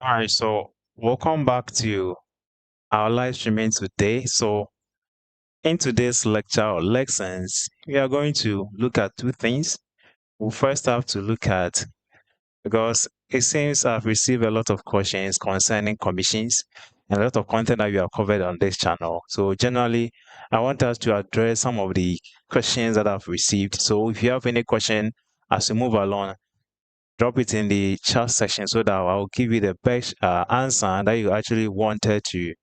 All right, so welcome back to our live streaming today. So, in today's lecture or lessons, we are going to look at two things. We'll first have to look at, because it seems I've received a lot of questions concerning commissions and a lot of content that we have covered on this channel. So, generally, I want us to address some of the questions that I've received. So, if you have any question as we move along, drop it in the chat section so that I'll give you the best answer that you actually wanted to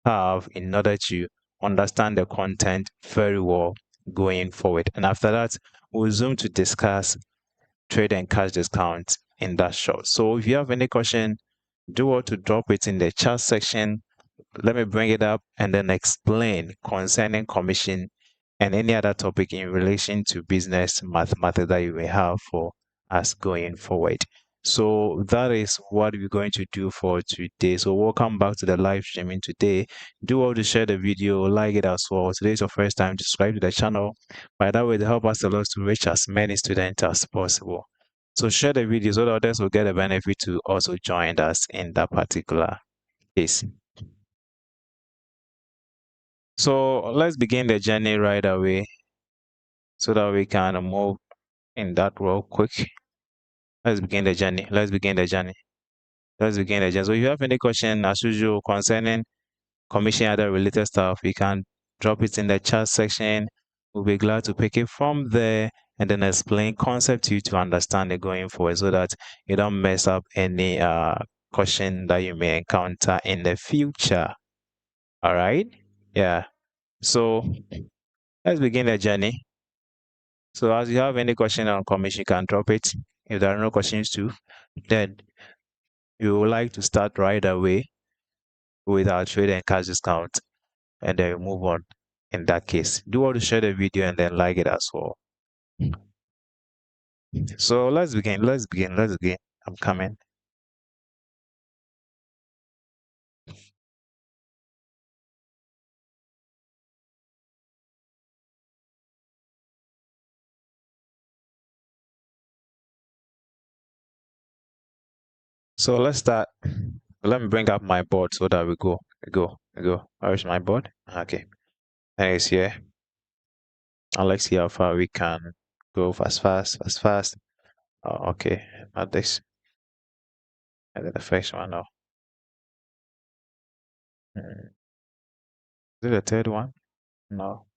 have in order to understand the content very well going forward. And after that, we'll zoom to discuss trade and cash discount in that short. So if you have any question, do want to drop it in the chat section. Let me bring it up and then explain concerning commission and any other topic in relation to business mathematics that you may have for us going forward. So that is what we're going to do for today. So welcome back to the live streaming today. Do all to share the video, like it as well. Today is your first time to subscribe to the channel. By that way, it help us a lot to reach as many students as possible. So share the video so that others will get a benefit to also join us in that particular case. So let's begin the journey right away so that we can move in that real quick. Let's begin the journey. Let's begin the journey. Let's begin the journey. So if you have any question as usual concerning commission other related stuff, you can drop it in the chat section. We'll be glad to pick it from there and then explain concept to you to understand it going forward so that you don't mess up any question that you may encounter in the future. All right? Yeah. So let's begin the journey. So as you have any question on commission, you can drop it. If there are no questions too, then you would like to start right away with our trade and cash discount, and then we move on. In that case, do want to share the video and then like it as well. So let's begin. Let's begin. Let's begin. I'm coming. So let's start. Let me bring up my board so that we go. Where's my board? Okay. And it's here. And let's see how far we can go fast. Oh, okay. Not this. And then the first one now. Is it the third one? No.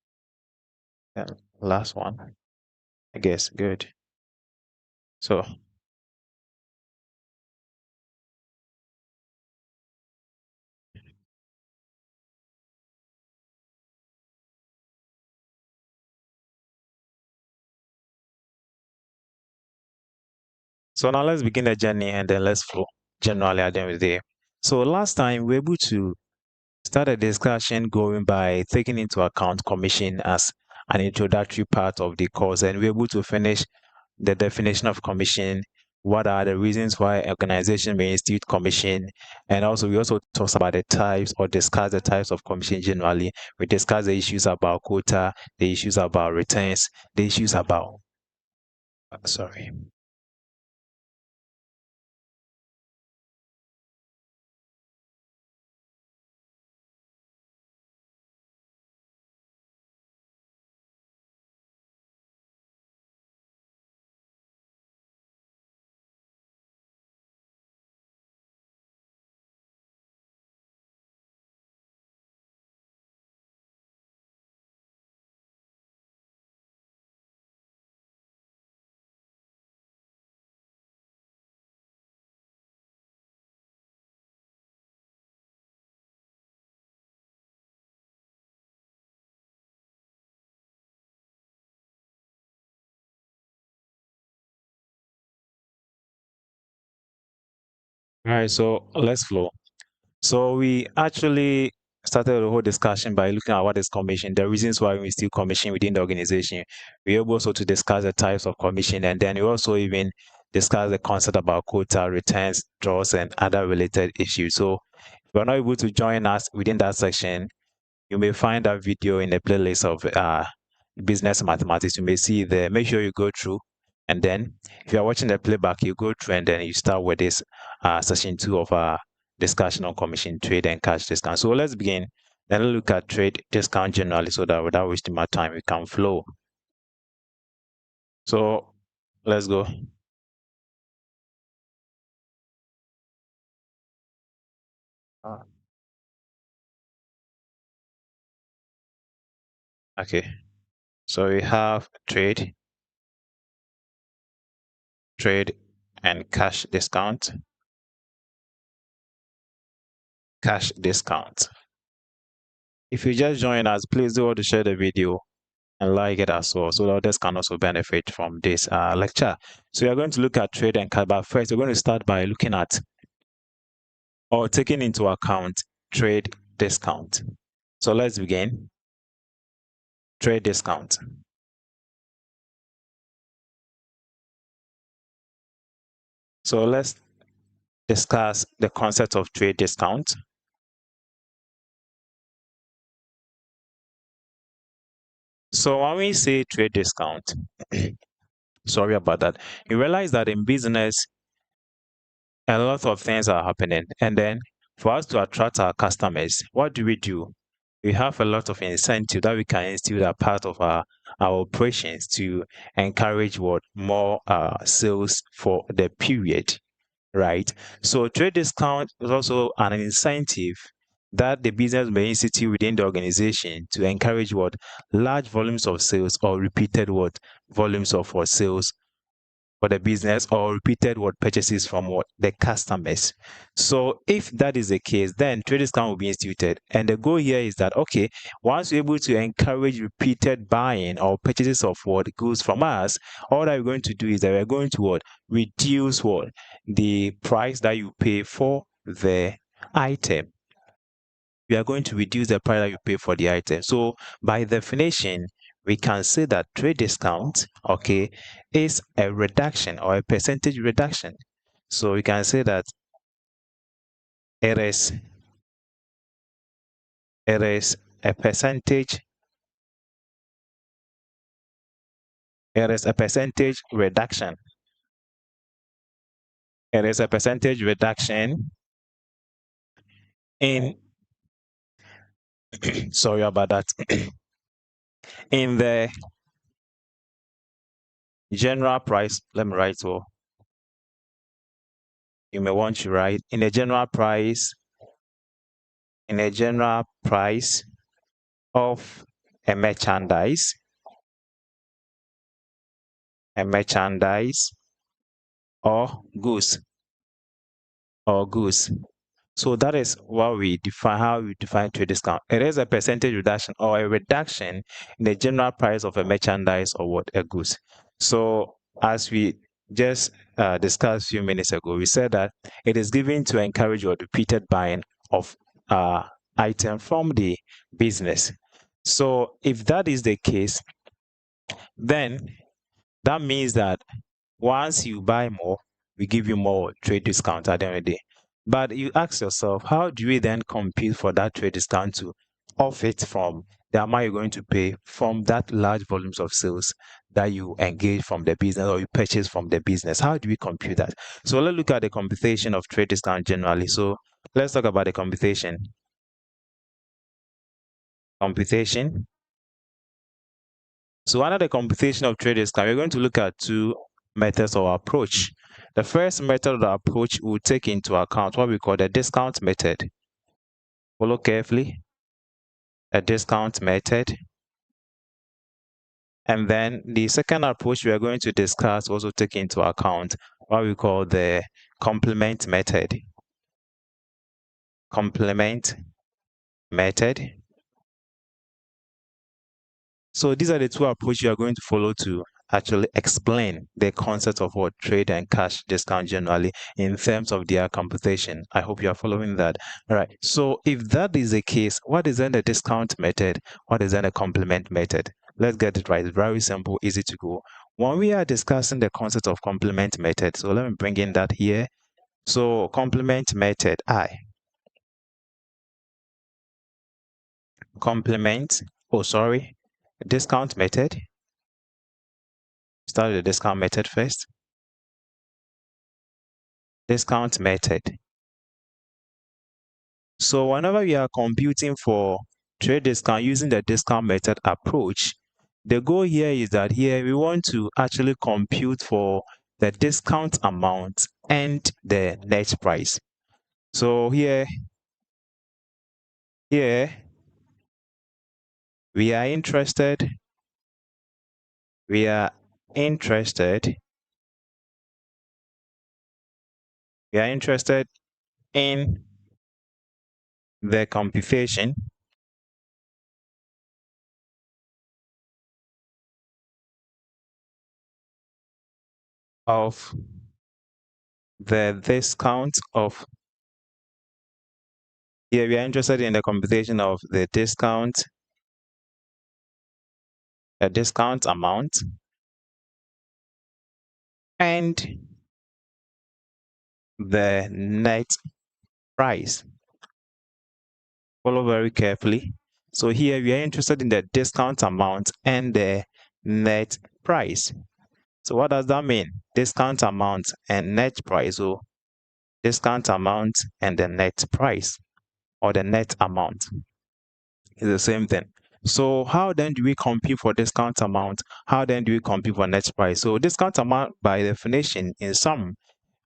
And last one. I guess. Good. So now let's begin the journey and then let's flow generally at the end of the day. So last time we were able to start a discussion going by taking into account commission as an introductory part of the course, and we were able to finish the definition of commission, what are the reasons why organization may institute commission, and also we also talked about the types or discuss the types of commission generally. We discuss the issues about quota, the issues about returns, the issues about sorry. All right, so let's flow. So we actually started the whole discussion by looking at what is commission, the reasons why we still commission within the organization. We able also to discuss the types of commission, and then we also even discuss the concept about quota, returns, draws, and other related issues. So if you're not able to join us within that section, you may find that video in the playlist of business mathematics. You may see it there. Make sure you go through, and then if you are watching the playback, you go through and then you start with this session 2 of discussion on commission, trade, and cash discount. So let's begin. Then look at trade discount generally so that without wasting my time, we can flow. So let's go. Okay. So we have trade, and cash discount. Cash discount. If you just join us, please do want to share the video and like it as well so that others can also benefit from this lecture. So we are going to look at trade and cash, but first we're going to start by looking at or taking into account trade discount. So let's begin. Trade discount. So let's discuss the concept of trade discount. So when we say trade discount, sorry about that, you realize that in business, a lot of things are happening. And then for us to attract our customers, what do? We have a lot of incentive that we can instill as part of our operations to encourage what more sales for the period, right? So trade discount is also an incentive that the business may institute within the organization to encourage what large volumes of sales or repeated what volumes of what sales for the business or repeated what purchases from what the customers. So if that is the case, then trade discount will be instituted. And the goal here is that okay, once we're able to encourage repeated buying or purchases of what goods from us, all that we're going to do is that we're going to what reduce what the price that you pay for the item. We are going to reduce the price that you pay for the item. So by definition, we can say that trade discount, okay, is a reduction or a percentage reduction. So we can say that it is a percentage, it is a percentage reduction. It is a percentage reduction in sorry about that in the general price. Let me write so you may want to write in the general price of a merchandise or goods. So that is what we define, how we define trade discount. It is a percentage reduction or a reduction in the general price of a merchandise or what a goods. So as we just discussed a few minutes ago, we said that it is given to encourage your repeated buying of item from the business. So if that is the case, then that means that once you buy more, we give you more trade discount at the end of the day. But you ask yourself, how do we then compete for that trade discount to offset from the amount you're going to pay from that large volumes of sales that you engage from the business or you purchase from the business? How do we compute that? So let's look at the computation of trade discount generally. So let's talk about the computation. So under the computation of trade discount, we're going to look at two methods of approach. The first method of approach will take into account what we call the discount method. Follow carefully. A discount method. And then the second approach we are going to discuss also take into account what we call the complement method. Complement method. So these are the two approaches you are going to follow to actually explain the concept of what trade and cash discount generally in terms of their computation. I hope you are following that. All right. So if that is the case, what is then the discount method? What is then a complement method? Let's get it right. It's very simple, easy to go. When we are discussing the concept of complement method, so let me bring in that here. So complement method, discount method. Start the discount method first. Discount method. So whenever we are computing for trade discount using the discount method approach, the goal here is that here we want to actually compute for the discount amount and the net price. So here we are interested we are interested we are interested in the computation of the discount of here we are interested in the computation of the discount amount and the net price. Follow very carefully. So here we are interested in the discount amount and the net price. So what does that mean? Discount amount and net price. So discount amount and the net price or the net amount is the same thing. So how then do we compute for discount amount? How then do we compute for net price? So discount amount by definition in sum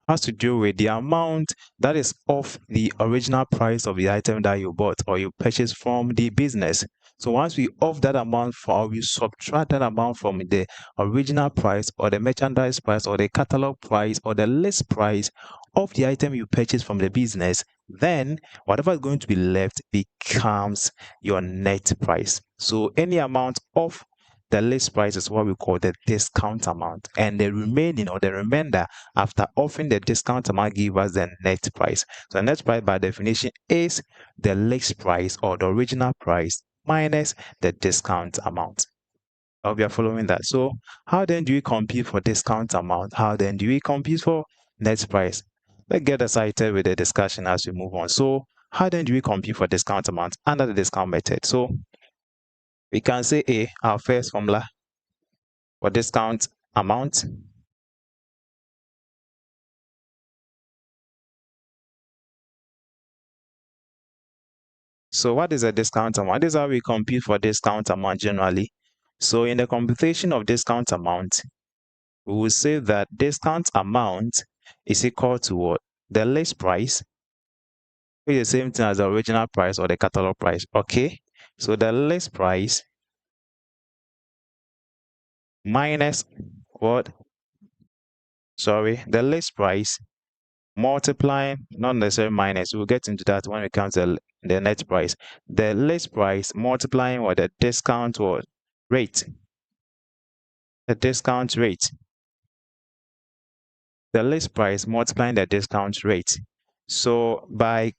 has to do with the amount that is off the original price of the item that you bought or you purchased from the business. So once we off that amount or we subtract that amount from the original price or the merchandise price or the catalog price or the list price of the item you purchased from the business, then whatever is going to be left becomes your net price. So any amount of the list price is what we call the discount amount, and the remaining or the remainder after offering the discount amount give us the net price. So the net price by definition is the list price or the original price minus the discount amount. I hope you are following that. So how then do we compute for discount amount? How then do we compute for net price? Let's get excited with the discussion as we move on. So how then do we compute for discount amount under the discount method? So we can say our first formula for discount amount So what is a discount amount? This is how we compute for discount amount generally. So in the computation of discount amount, we will say that discount amount is equal to what? The list price, which is the same thing as the original price or the catalog price. Okay, so the list price minus what? Sorry, the list price multiplying, not necessarily minus. We'll get into that when it comes to the net price. The list price multiplying what the discount or rate. The discount rate. The list price multiplying the discount rate. So by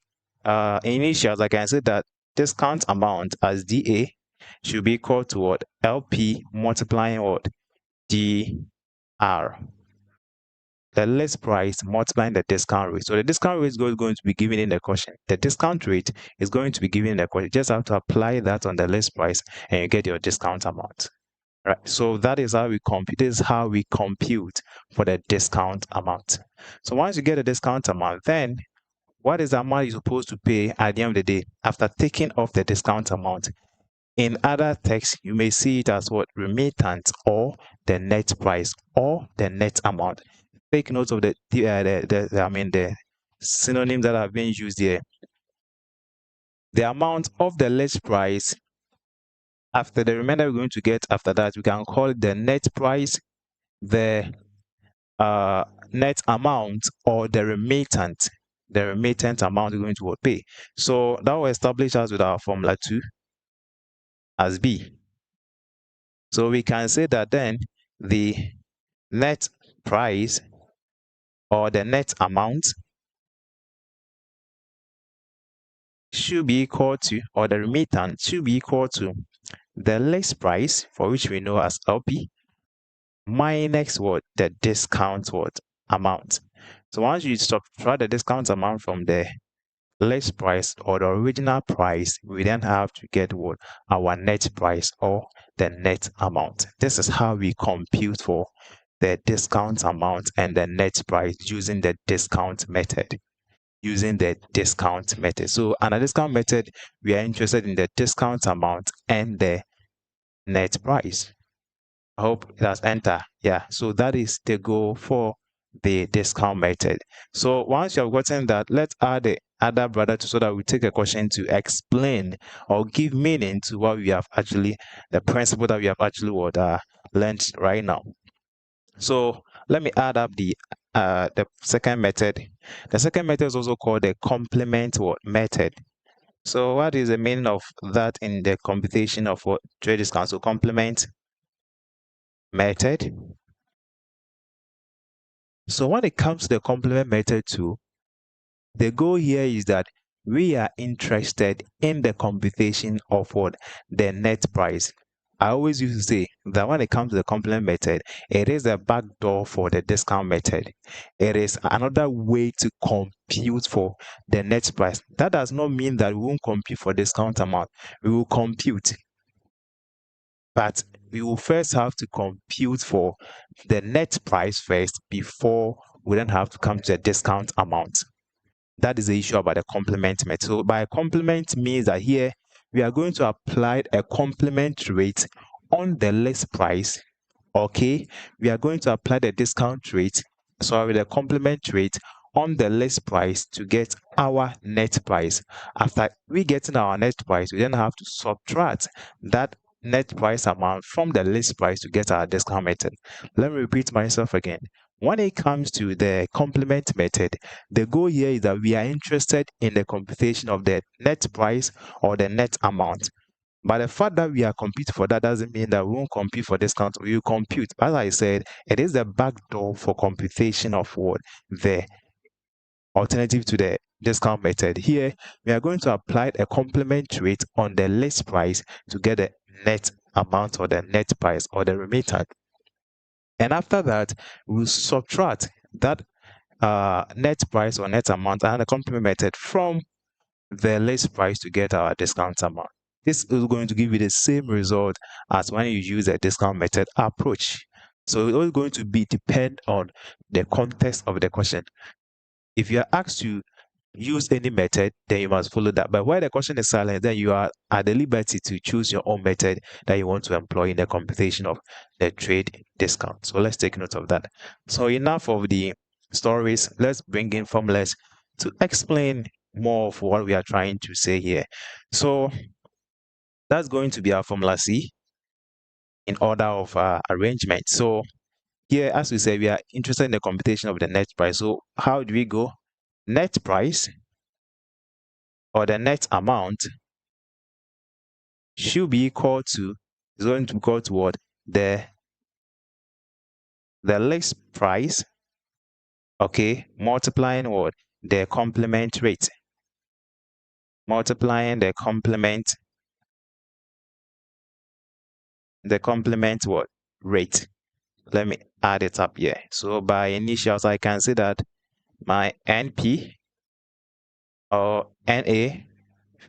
initials, I can say that discount amount as DA should be equal to what? LP multiplying what? DR. The list price multiplying the discount rate. So the discount rate is going to be given in the question. The discount rate is going to be given in the question. You just have to apply that on the list price and you get your discount amount. Right. So that is how we compute. This is how we compute for the discount amount. So once you get a discount amount, then what is the amount you're supposed to pay at the end of the day after taking off the discount amount? In other texts, you may see it as what? Remittance or the net price or the net amount. Take note of the synonyms that have been used here. The amount of the list price after the remainder we're going to get after that, we can call it the net price, the net amount, or the remittant. The remittant amount we're going to pay. So that will establish us with our formula 2 as B. So we can say that then the net price or the net amount should be equal to, or the remittant should be equal to the list price, for which we know as LP, minus what? The discount what? Amount. So once you subtract the discount amount from the list price or the original price, we then have to get what? Our net price or the net amount. This is how we compute for the discount amount and the net price using the discount method. using the discount method. So under discount method, we are interested in the discount amount and the net price. I hope it has entered. Yeah, so that is the goal for the discount method. So once you have gotten that, let's add the other brother to so that we take a question to explain or give meaning to what we have actually, the principle that we have actually learned right now. So let me add up the second method. The second method is also called the complement method. So what is the meaning of that in the computation of what trade discount? So complement method. So when it comes to the complement method too, the goal here is that we are interested in the computation of what the net price. I always used to say that when it comes to the complement method, it is a backdoor for the discount method. It is another way to compute for the net price. That does not mean that we won't compute for discount amount. We will compute, but we will first have to compute for the net price first before we then have to come to a discount amount. That is the issue about the complement method. So by complement means that here we are going to apply a complement rate on the list price. Okay, we are going to apply the discount rate, sorry, the complement rate on the list price to get our net price. After we getting our net price, we then have to subtract that net price amount from the list price to get our discount method. Let me repeat myself again. When it comes to the complement method, the goal here is that we are interested in the computation of the net price or the net amount. But the fact that we are computing for that doesn't mean that we won't compute for discount. We will compute. As I said, it is the backdoor for computation of what the alternative to the discount method. Here, we are going to apply a complement rate on the list price to get the net amount or the net price or the remittance. And after that, we'll subtract that net price or net amount and the complement method from the list price to get our discount amount. This is going to give you the same result as when you use a discount method approach. So it's always going to be depend on the context of the question. If you are asked to use any method, then you must follow that. But where the question is silent, then you are at the liberty to choose your own method that you want to employ in the computation of the trade discount. So let's take note of that. So enough of the stories. Let's bring in formulas to explain more of what we are trying to say here. So that's going to be our formula C in order of arrangement. So here, as we say, we are interested in the computation of the net price. So how do we go? Net price or the net amount should be equal to, is going to be equal to what? The list price, okay, multiplying what? The complement rate. Multiplying the complement what? Rate. Let me add it up here. So by initials, I can see that my NP or NA, if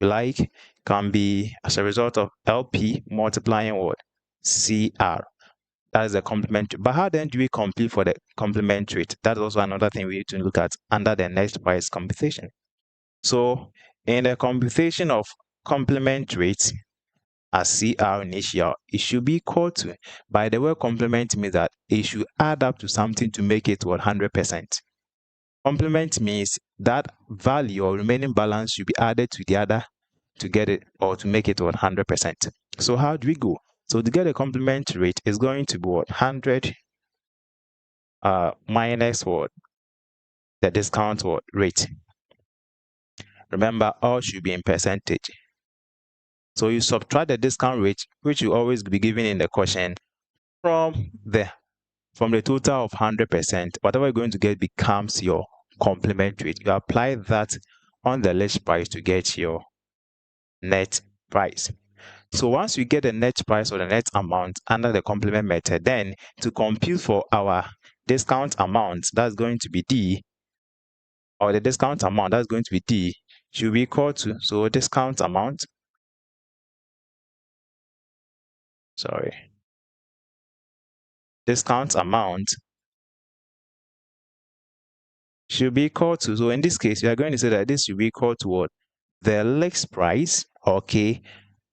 you like, can be as a result of LP multiplying what? CR. That is the complement. But how then do we compute for the complement rate? That's also another thing we need to look at under the next price computation. So in the computation of complement rate as CR initial, it should be equal to, by the word complement means that it should add up to something to make it 100%. Complement means that value or remaining balance should be added to the other to get it or to make it 100%. So how do we go? So to get a complement rate is going to be what? 100 minus what? The discount what? Rate. Remember, all should be in percentage. So you subtract the discount rate, which will always be given in the question, from the total of 100%. Whatever you're going to get becomes your complement rate. You apply that on the list price to get your net price. So once we get the net price or the net amount under the complement method, then to compute for our discount amount, that's going to be D, or the discount amount, that's going to be D, should be equal to, so discount amount, discount amount should be equal to, so in this case, we are going to say that this should be equal to what? The list price, okay,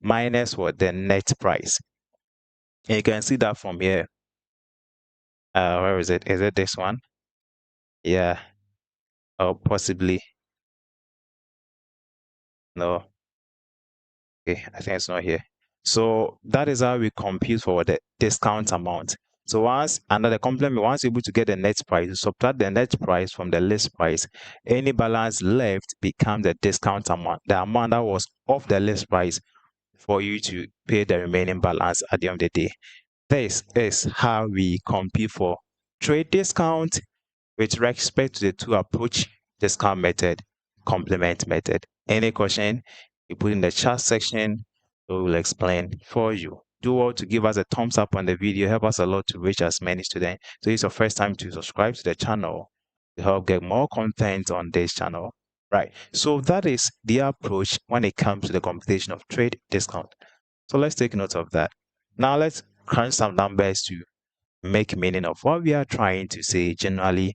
minus what? The net price. And you can see that from here. Where is it? Is it this one? Yeah, or possibly. No. Okay, I think it's not here. So that is how we compute for the discount amount. So once under the complement, once you're able to get the net price, you subtract the net price from the list price. Any balance left becomes the discount amount, the amount that was off the list price for you to pay the remaining balance at the end of the day. This is how we compute for trade discount with respect to the two approach, discount method, complement method. Any question, you put in the chat section, so we'll explain for you. Do all to give us a thumbs up on the video, help us a lot to reach as many students. So it's your first time to subscribe to the channel to help get more content on this channel. Right, so that is the approach when it comes to the computation of trade discount. So let's take note of that. Now let's crunch some numbers to make meaning of what we are trying to say generally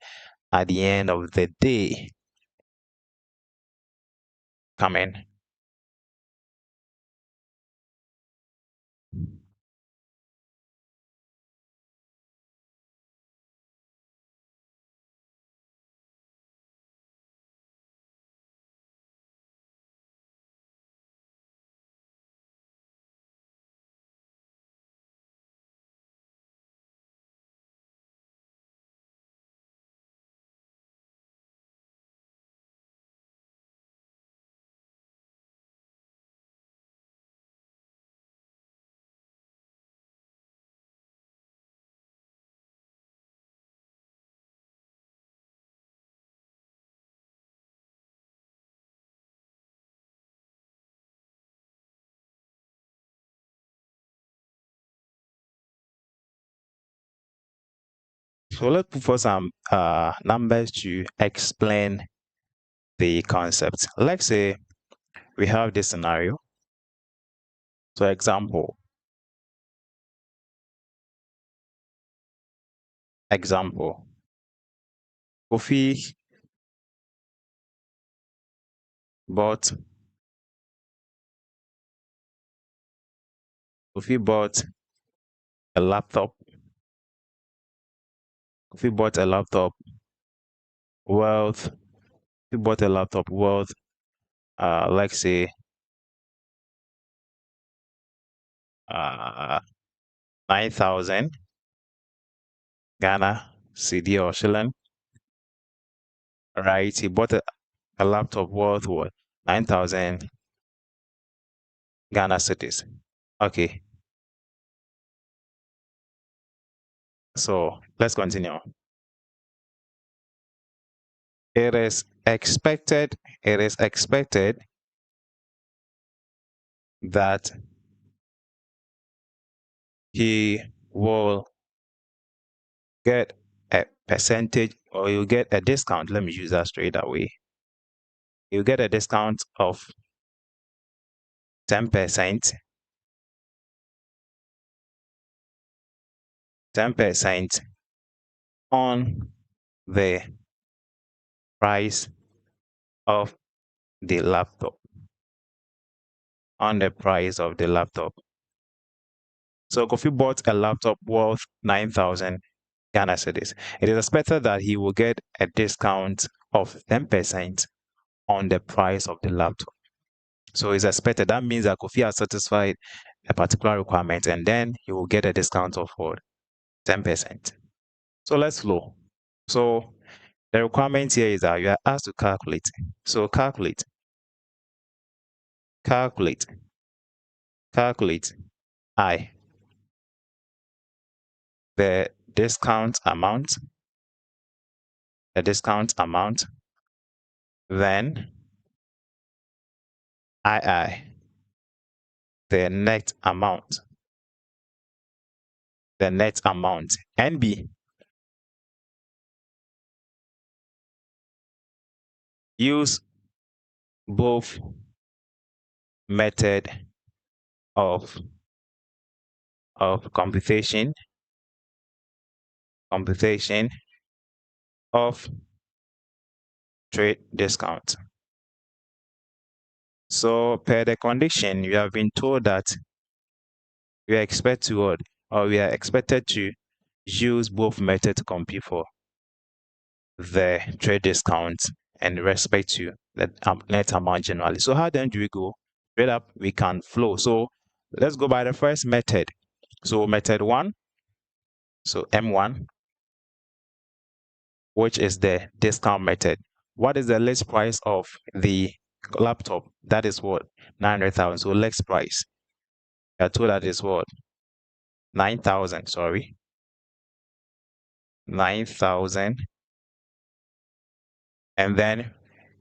at the end of the day. Come in. So let's put for some numbers to explain the concept. Let's say we have this scenario. So example. Kofi bought a laptop. Kofi bought a laptop worth let's say uh 9,000 Ghana CD or shilling. Right, he bought a laptop worth what? 9,000 Ghana cedis. Okay, so let's continue. It is expected that he will get a percentage, or you get a discount. Let me use that straight away. You get a discount of 10%, 10% on the price of the laptop. So Kofi bought a laptop worth 9,000 Ghana cedis. It is expected that he will get a discount of 10% on the price of the laptop. So it's expected. That means that Kofi has satisfied a particular requirement, and then he will get a discount of what? 10%. So let's flow. So the requirement here is that you are asked to calculate. So calculate I, the discount amount, then II, the net amount, NB, use both method of computation of trade discount. So per the condition, you have been told that we are expected to what, or we are expected to use both methods to compute for the trade discount and respect to the net amount generally. So how then do we go? Straight up, we can flow. So let's go by the first method. So method 1, so M1, which is the discount method. What is the list price of the laptop? That is what? 900,000. So list price. I told that is what? 9,000, sorry. 9,000. And then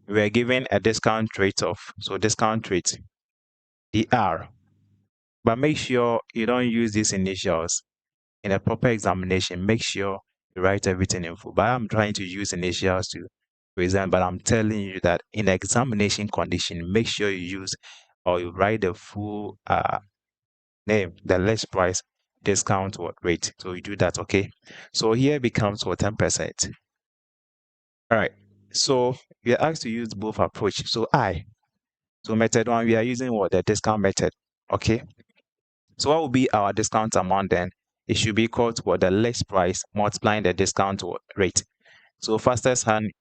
we're given a discount rate of, so discount rate, DR. But make sure you don't use these initials. In a proper examination, make sure you write everything in full. But I'm trying to use initials to present, but I'm telling you that in examination condition, make sure you use or you write the full name, the list price, discount rate. So you do that, okay? So here becomes for 10%. All right. So we are asked to use both approach. So method 1, we are using what? The discount method. Okay. So what will be our discount amount then? It should be equal to what? The list price multiplying the discount rate. So fastest hand,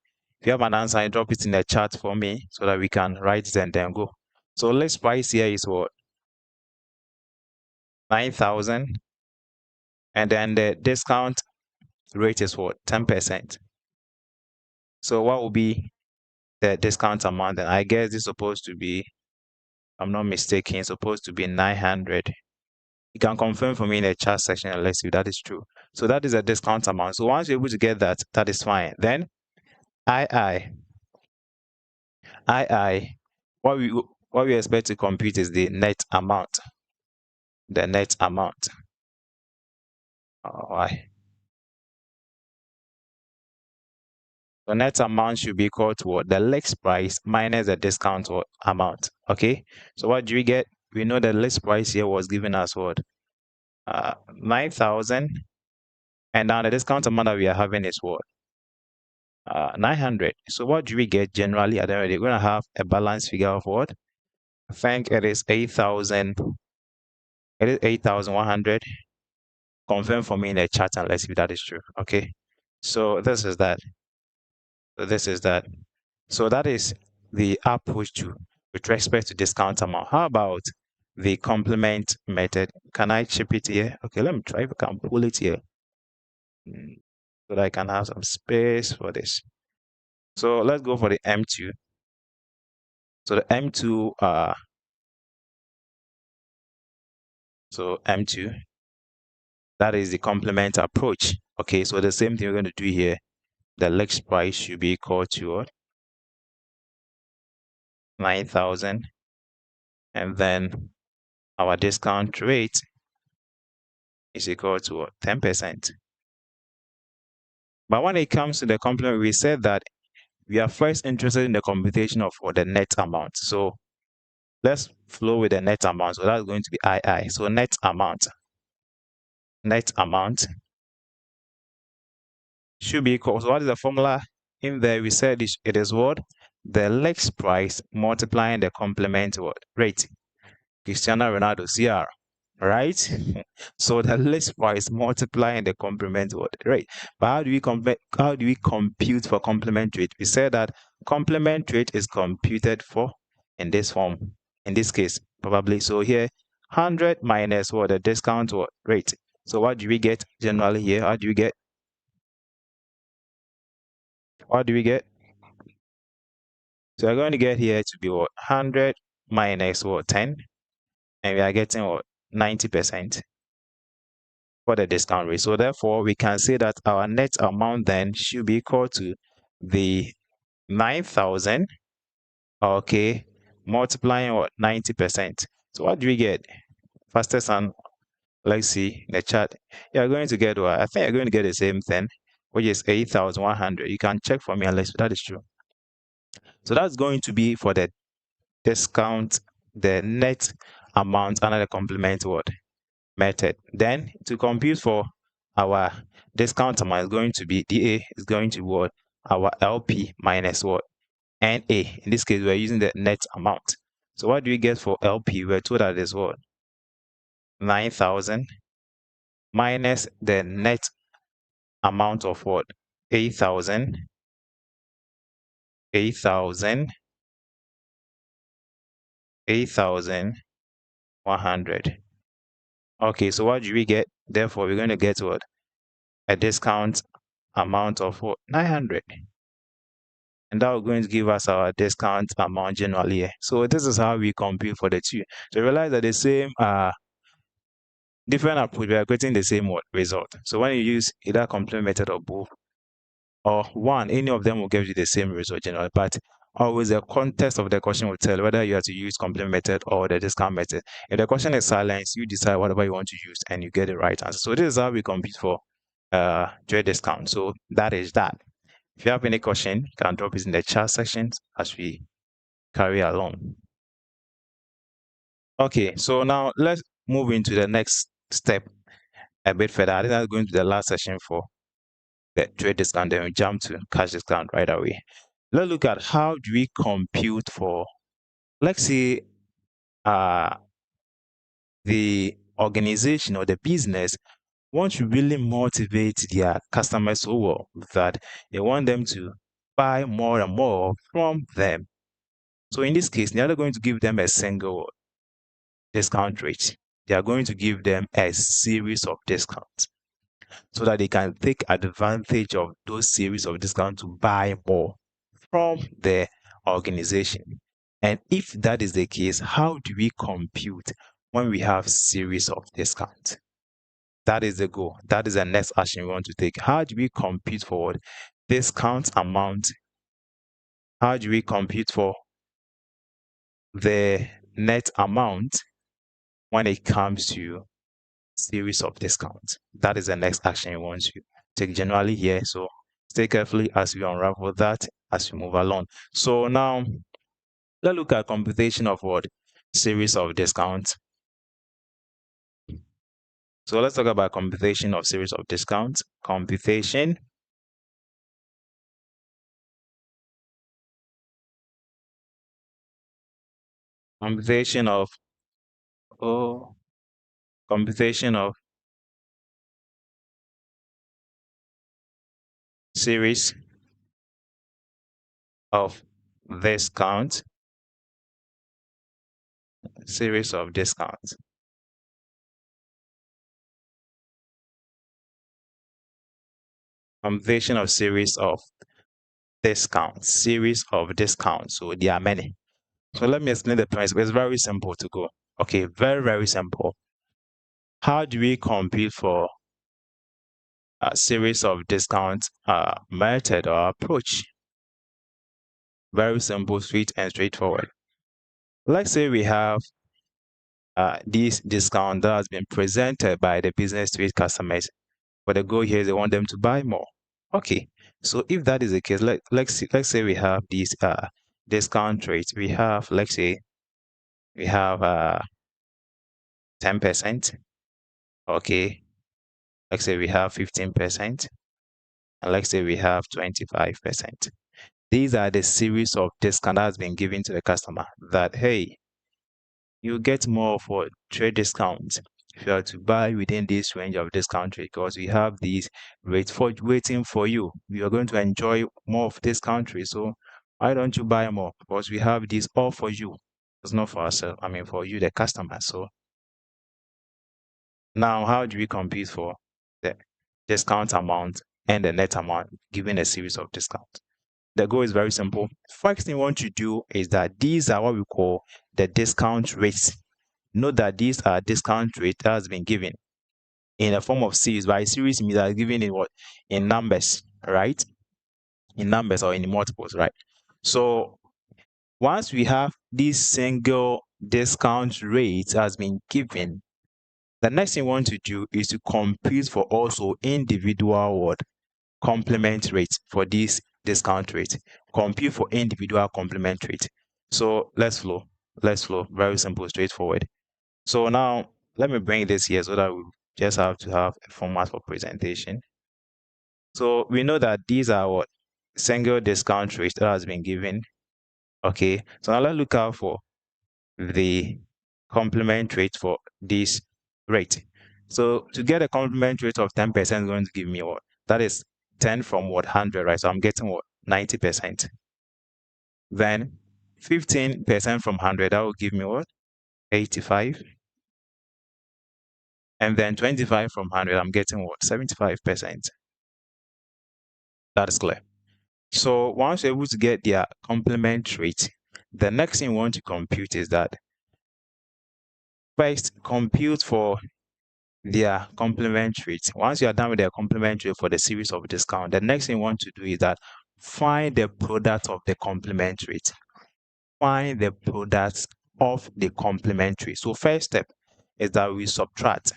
if you have an answer, drop it in the chat for me so that we can write it and then go. So list price here is what? 9,000. And then the discount rate is what? 10%. So what will be the discount amount then? I guess it's supposed to be, I'm not mistaken, it's supposed to be 900. You can confirm for me in the chat section and let's see if that is true. So that is a discount amount. So once you're able to get that, that is fine. Then II, what we expect to compute is the net amount. The net amount. Why? The net amount should be equal to what? The list price minus the discount amount. Okay. So what do we get? We know the list price here was given us what? 9,000. And now the discount amount that we are having is what? 900. So what do we get generally? At the end, we're going to have a balance figure of what? I think it is 8,000. It is 8,100. Confirm for me in the chat and let's see if that is true. Okay. So this is that. So this is that. So that is the approach to with respect to discount amount. How about the complement method? Can I chip it here? Okay, let me try if I can pull it here so that I can have some space for this. So let's go for the M2. So the M2 so M2, that is the complement approach. Okay, so the same thing we're going to do here. The list price should be equal to what? 9,000. And then our discount rate is equal to what? 10%. But when it comes to the complement, we said that we are first interested in the computation of the net amount. So let's flow with the net amount. So that's going to be II. So net amount should be equal. So what is the formula in there? We said it is what? The list price multiplying the complement rate. Cristiano Ronaldo, CR, right? So the list price multiplying the complement rate. But how do we compute for complement rate? We said that complement rate is computed for in this form. In this case, probably. So here, 100 minus what? The discount rate. So what do we get generally here? What do we get? So we're going to get here to be what? 100 minus what? 10. And we are getting what? 90% for the discount rate. So therefore, we can say that our net amount then should be equal to the 9,000, okay, multiplying what? 90%. So what do we get? Fastest and let's see the chart. You're going to get what? I think you're going to get the same thing, which is 8,100. You can check for me unless that is true. So that's going to be for the discount, the net amount under the complement method. Then to compute for our discount amount is going to be DA is going to be what? Our LP minus what? and A. In this case, we're using the net amount. So what do we get for LP? We're told that is what? 9,000 minus the net amount of what? 8,000, 8,000, 8,100. Okay, so what do we get? Therefore, we're going to get what? A discount amount of what? 900. And that will going to give us our discount amount generally here. So this is how we compute for the two. So realize that the same different approach, we are getting the same result. So when you use either complement method or both, or one, any of them will give you the same result generally. But always the context of the question will tell whether you have to use complement method or the discount method. If the question is silence, you decide whatever you want to use and you get the right answer. So this is how we compute for trade discount. So that is that. If you have any question, you can drop it in the chat section as we carry along. Okay, so now let's move into the next step a bit further. I think that's going to be the last session for the trade discount, then we jump to cash discount right away. Let's look at how do we compute for, let's say, the organization or the business want to really motivate their customers so well that they want them to buy more and more from them. So in this case, they're not going to give them a single discount rate. They are going to give them a series of discounts so that they can take advantage of those series of discounts to buy more from the organization. And if that is the case, how do we compute when we have series of discounts? That is the goal. That is the next action we want to take. How do we compute for discount amount? How do we compute for the net amount when it comes to series of discounts? That is the next action we want to take generally here. So stay carefully as we unravel that as we move along. So now let's look at computation of what? Series of discounts. So let's talk about computation of series of discounts. Computation of computation of series of discounts. Series of discounts. Computation of series of discounts. Series of discounts. So there are many. So let me explain the principle. It's very simple to go. Okay, very, very simple. How do we compute for a series of discounts method or approach? Very simple, sweet, and straightforward. Let's say we have this discount that has been presented by the business to its customers. But the goal here is they want them to buy more. Okay, so if that is the case, let's say we have this discount rate. We have, let's say, we have 10%. Okay, let's say we have 15%, and let's say we have 25%. These are the series of discount that has been given to the customer that, hey, you get more of a trade discount if you are to buy within this range of discount rate, because we have these rates for waiting for you. You are going to enjoy more of this country. So why don't you buy more? Because we have this all for you. It's not for ourselves. I mean, for you, the customer. So now, how do we compete for the discount amount and the net amount given a series of discounts? The goal is very simple. First thing we want to do is that these are what we call the discount rates. Note that these are discount rate that has been given in a form of series. By series means that given in what? In numbers, right? In numbers or in multiples, right? So once we have this single discount rate has been given, the next thing we want to do is to compute for also individual what? Complement rate for this discount rate. Compute for individual complement rate. So let's flow. Very simple, straightforward. So now let me bring this here so that we just have to have a format for presentation. So we know that these are what? Single discount rate that has been given. Okay, so now let's look out for the complement rate for this rate. So to get a complement rate of 10% is going to give me what? That is 10 from what? 100, right? So I'm getting what? 90%. Then 15% from 100, that will give me what? 85. And then 25 from 100, I'm getting what? 75%. That is clear. So once you're able to get their complement rate, the next thing you want to compute is that first compute for their complement rate. Once you are done with their complement rate for the series of discount, the next thing you want to do is that find the product of the complement rate. Find the product of the complement rate. So first step is that we subtract.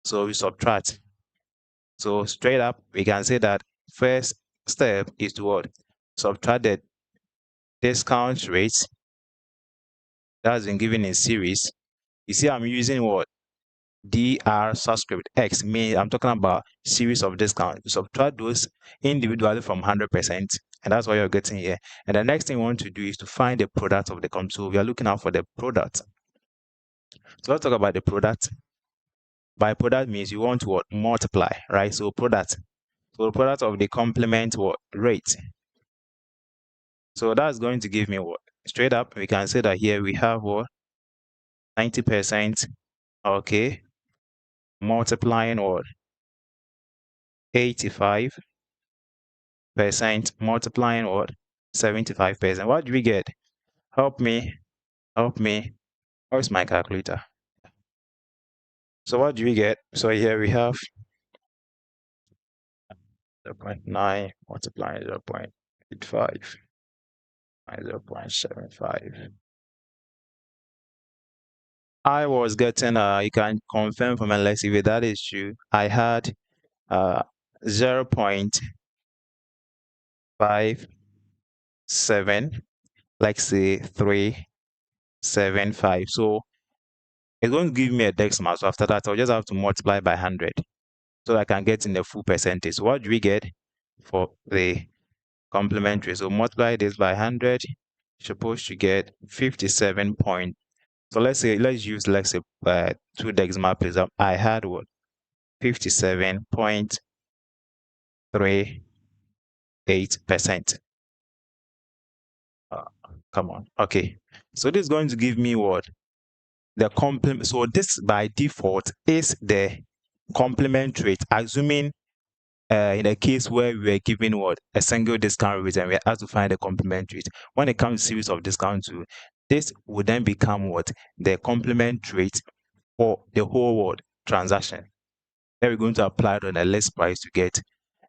So we subtract. So straight up, we can say that first step is to what? Subtract the discount rate that has been given in series. You see, I'm using what? DR subscript X, mean I'm talking about series of discount. You subtract those individually from 100%, and that's what you're getting here. And the next thing we want to do is to find the product of the complement. So we are looking out for the product. So let's talk about the product. By product means you want to what? Multiply, right? So product. So the product of the complement what? Rate. So that's going to give me what? Straight up, we can say that here we have what? 90%, okay, multiplying what? 85% multiplying what? 75%. What do we get? Help me. Help me. Where's my calculator? So what do we get? So here we have 0.9 multiplying 0.85 and 0.75. I was getting, you can confirm from analysis if that is true. I had 0.57, like say 375. So it's going to give me a decimal. So after that, I'll just have to multiply by 100 so I can get in the full percentage. So what do we get for the complementary? So multiply this by 100, supposed to get 57 point. So let's say 2 decimal places. I had what? 57.38%. Come on. Okay. So this is going to give me what? The complement. So this by default is the complement rate, assuming in a case where we were given what? A single discount rate and we have to find the complement rate. When it comes to series of discount too, this would then become what? The complement rate for the whole world transaction. Then we're going to apply it on a list price to get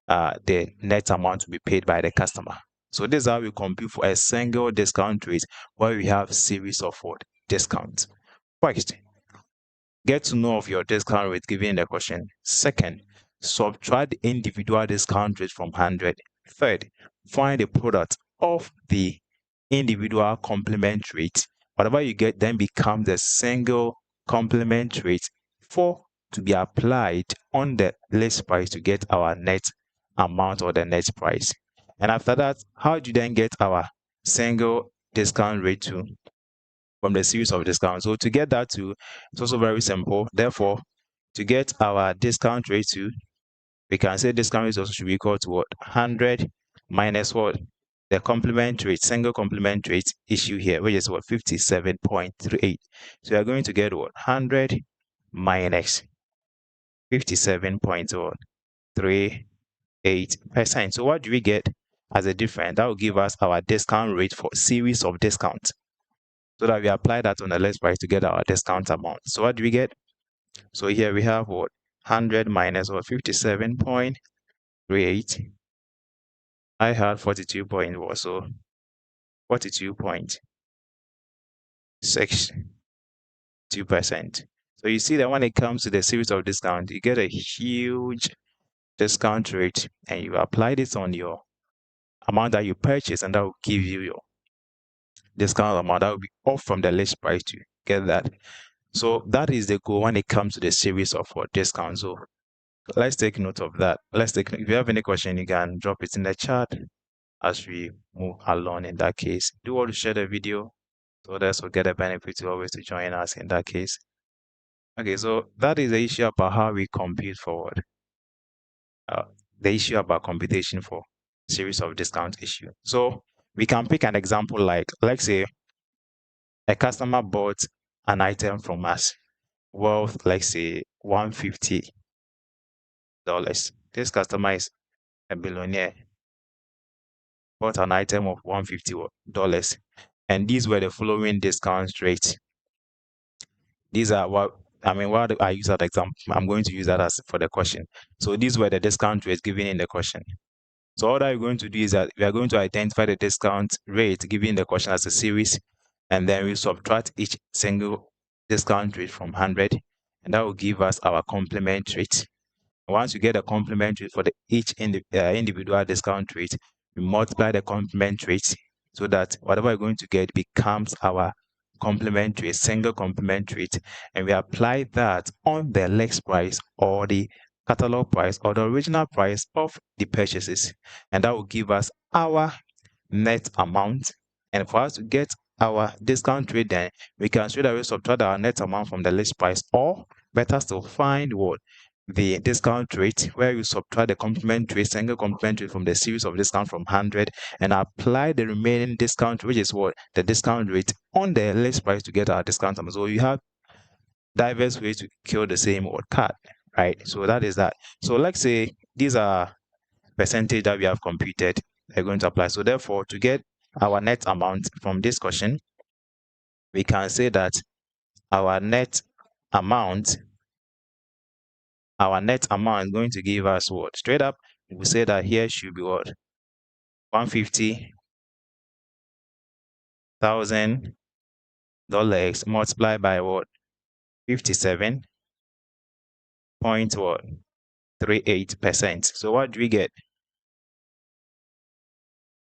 the net amount to be paid by the customer. So this is how we compute for a single discount rate where we have series of what? Discounts. First, get to know of your discount rate given in the question. Second, subtract the individual discount rate from 100. Third, find the product of the individual complement rate. Whatever you get then becomes the single complement rate for to be applied on the list price to get our net amount or the net price. And after that, how do you then get our single discount rate to from the series of discounts? So to get that to, it's also very simple. Therefore, to get our discount rate to, we can say discount rate also should be equal to what? 100 minus what? The complement rate, single complement rate issue here, which is what? 57.38. So we are going to get what? 100 minus 57.38%. So what do we get as a difference? That will give us our discount rate for series of discounts. So that we apply that on the list price to get our discount amount. So what do we get? So here we have what? 100 minus what? 57.38. I had 42 point what? So 42.62%. So you see that when it comes to the series of discount, you get a huge discount rate and you apply this on your amount that you purchase, and that will give you your discount amount that will be off from the list price to get that. So that is the goal when it comes to the series of discounts. So let's take note of that. If you have any question, you can drop it in the chat. as we move along in that case. Do want to share the video so others will get a benefit to always to join us in that case. Okay, so that is the issue about how we compute forward. The issue about computation for series of discount issue. So we can pick an example like, let's say a customer bought an item from us worth, let's say, $150. This customer is a billionaire, bought an item of $150, and these were the following discount rates. These are what I use that example. I'm going to use that as for the question. So these were the discount rates given in the question. So all that we're going to do is that we are going to identify the discount rate given in the question as a series, and then we subtract each single discount rate from 100, and that will give us our complement rate. Once you get a complement rate for each individual discount rate, we multiply the complement rate so that whatever we're going to get becomes our complement rate, single complement rate, and we apply that on the list price or the catalog price or the original price of the purchases, and that will give us our net amount. And for us to get our discount rate, then we can straight away subtract our net amount from the list price, or better still, find what the discount rate, where you subtract the complement rate, single complement rate from the series of discount from 100, and apply the remaining discount, which is what the discount rate on the list price to get our discount amount. So you have diverse ways to kill the same old cat, right? So that is that. So let's say these are percentage that we have computed, we're going to apply. So therefore, to get our net amount from this question, we can say that our net amount is going to give us what? Straight up, we say that here should be what? $150,000 multiplied by what? 57.38%. So what do we get?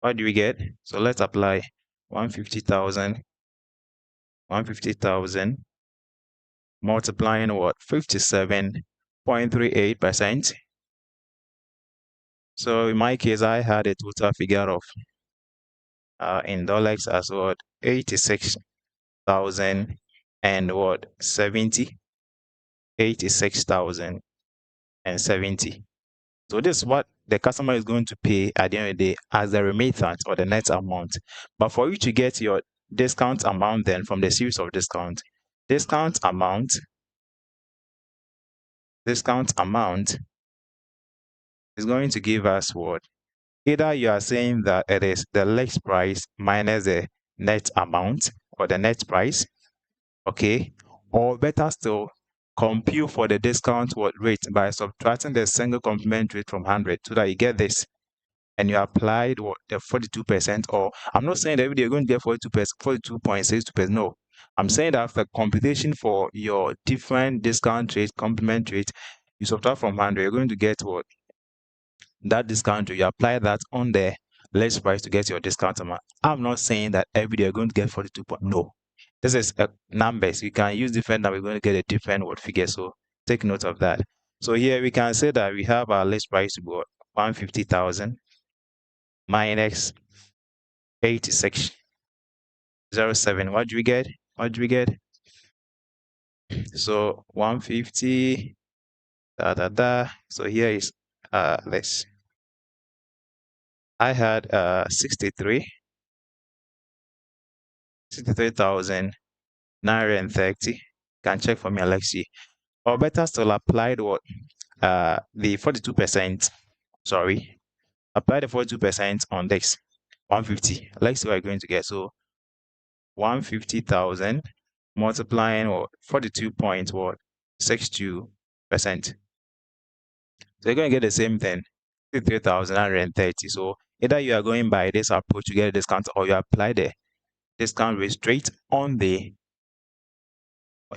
What do we get? So let's apply 150,000 multiplying what? 57.38%. So in my case, I had a total figure of in dollars as what? 86,000 and what? 70. 86,070. So this is what the customer is going to pay at the end of the day as the remittance or the net amount. But for you to get your discount amount then from the series of discount amount is going to give us what? Either you are saying that it is the list price minus the net amount or the net price, okay? Or better still, compute for the discount rate by subtracting the single complement rate from 100 so that you get this. And you applied what, the 42%, or I'm not saying that every day you're going to get 42%, 42.62%. No, I'm saying that after computation for your different discount rate, complement rate, you subtract from 100, you're going to get what? That discount rate. You apply that on the list price to get your discount amount. I'm not saying that every day you're going to get 42. No, this is numbers. You can use different numbers. We're going to get a different word figure. So take note of that. So here we can say that we have our list price to go 150,000 minus 8607. What do we get? So 150 So here is this. I had 63,930. Can check for me, Alexi. Or better still, applied what? The 42%. Sorry, apply the 42% on this 150. Let's see what you're going to get. So 150,000 multiplying what? 42.62%. So you're going to get the same thing, 53,930. So either you are going by this approach to get a discount, or you apply the discount rate straight on the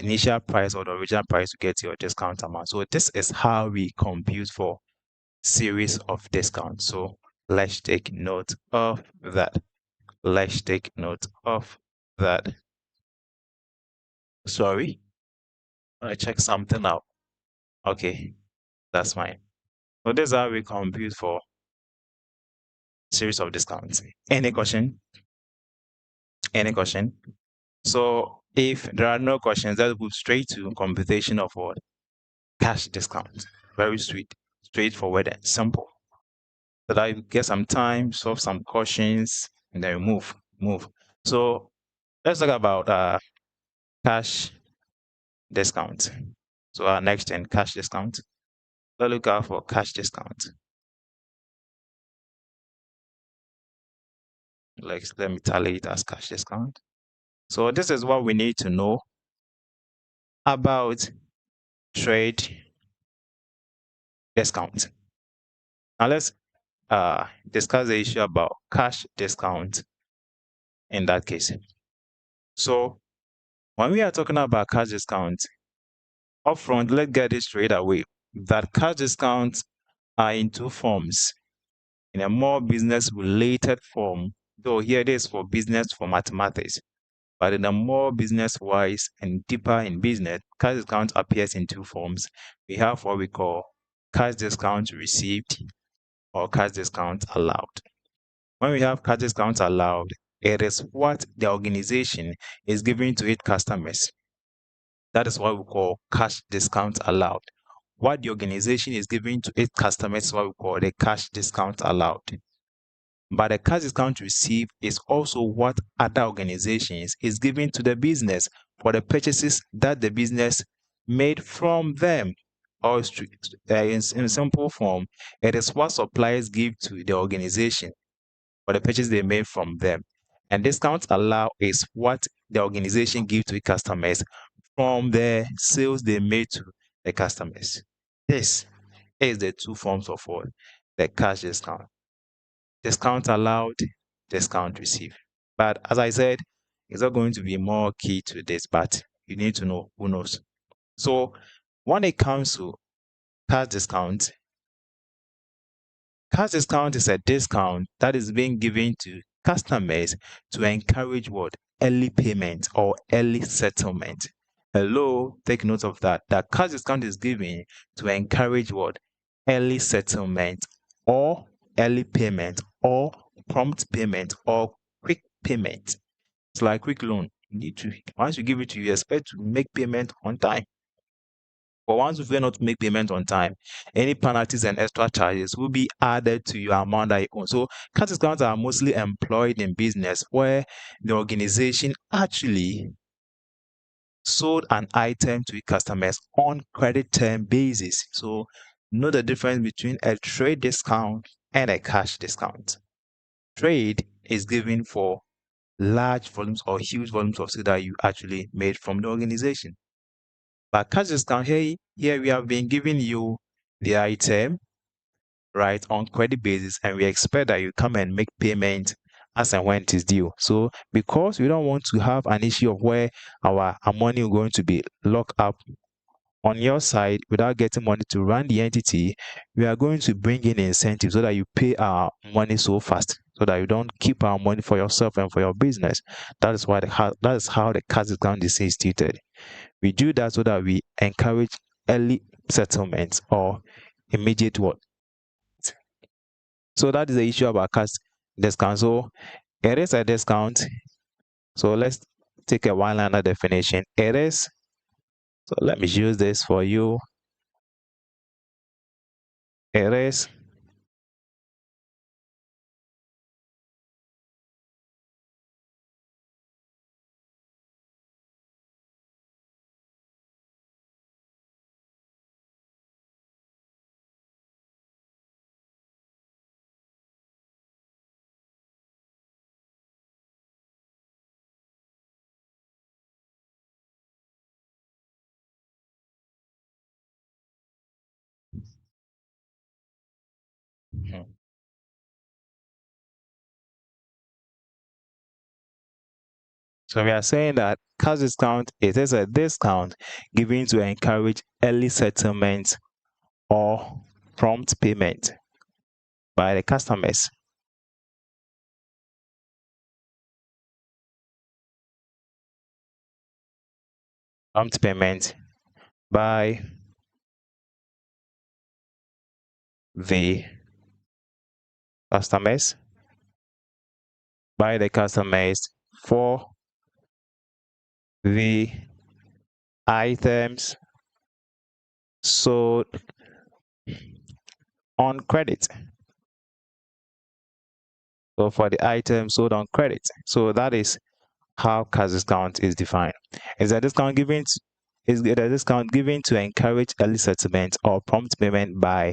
initial price or the original price to get your discount amount. So this is how we compute for series of discounts. So let's take note of that. Sorry, I check something out. Okay, that's fine. So this is how we compute for series of discounts. Any question? Any question? So if there are no questions, let's move straight to computation of what? Cash discount. Very sweet, straightforward and simple. So that you get some time, solve some questions, and then move. So let's talk about cash discount. So our next thing, cash discount. Let's look out for cash discount. Let me tally it as cash discount. So this is what we need to know about trade discount. Now let's discuss the issue about cash discount in that case. So when we are talking about cash discount, upfront, let's get it straight away that cash discounts are in two forms. In a more business related form, though here it is for business for mathematics, but in a more business wise and deeper in business, cash discount appears in two forms. We have what we call cash discount received or cash discount allowed. When we have cash discount allowed, it is what the organization is giving to its customers. That is what we call cash discount allowed. What the organization is giving to its customers is what we call the cash discount allowed. But the cash discount received is also what other organizations is giving to the business for the purchases that the business made from them. Or in simple form, it is what suppliers give to the organization for the purchase they made from them. And discount allow is what the organization give to the customers from the sales they made to the customers. This is the two forms of what? The cash discount. Discount allowed, discount received. But as I said, it's not going to be more key to this, but you need to know who knows. So when it comes to cash discount is a discount that is being given to customers to encourage what? Early payment or early settlement. Hello, take note of that. That cash discount is given to encourage what? Early settlement or early payment or prompt payment or quick payment. It's like quick loan. You need to, once you give it to you, expect to make payment on time. But once you fail not to make payment on time, any penalties and extra charges will be added to your amount that you own. So cash discounts are mostly employed in business where the organization actually sold an item to customers on credit term basis. So know the difference between a trade discount and a cash discount. Trade is given for large volumes or huge volumes of sale that you actually made from the organization. But cash discount, here we have been giving you the item, right, on credit basis, and we expect that you come and make payment as and when it is due. So because we don't want to have an issue of where our money is going to be locked up on your side without getting money to run the entity, we are going to bring in incentives so that you pay our money so fast, so that you don't keep our money for yourself and for your business. That is how the cash discount is instituted. We do that so that we encourage early settlements or immediate what. So that is the issue about cash discount. So it is a discount. So let's take a one-liner definition. It is. So let me use this for you. It is Mhm. So we are saying that cash discount, it is a discount given to encourage early settlement or prompt payment by the customers. Prompt payment by the customers. by the customers for the items sold on credit. So for the items sold on credit. So that is how cash discount is defined. Is a discount given to, is it a discount given to encourage early settlement or prompt payment by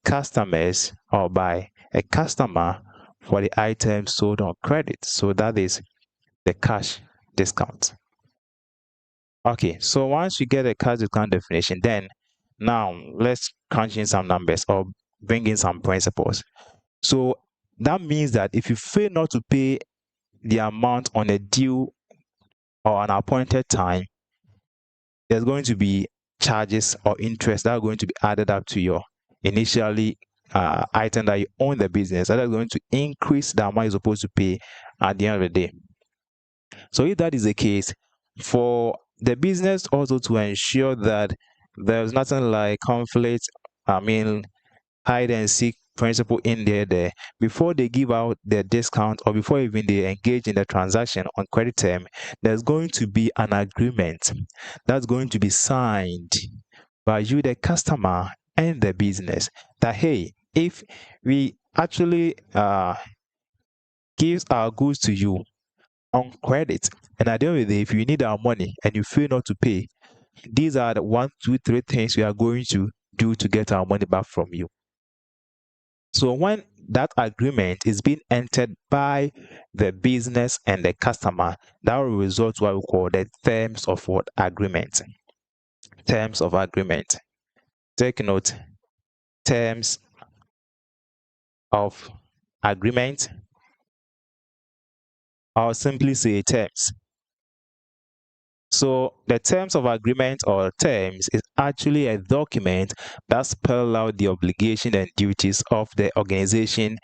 customers or by a customer for the items sold on credit. So that is the cash discount. Okay, so once you get a cash discount definition, then now let's crunch in some numbers or bring in some principles. So that means that if you fail not to pay the amount on a due or an appointed time, there's going to be charges or interest that are going to be added up to your initially item that you own the business. That is going to increase the amount you're supposed to pay at the end of the day. So if that is the case, for the business also to ensure that there's nothing like conflict, hide and seek principle in there before they give out their discount or before even they engage in the transaction on credit term, there's going to be an agreement that's going to be signed by you, the customer, and the business that, hey, if we actually gives our goods to you on credit, and at the end of the day, if you need our money and you fail not to pay, these are the 1, 2, 3 things we are going to do to get our money back from you. So when that agreement is being entered by the business and the customer, that will result to what we call the terms of what agreement. Terms of agreement. Take note, terms of agreement, or simply say terms. So the terms of agreement or terms is actually a document that spells out the obligation and duties of the organization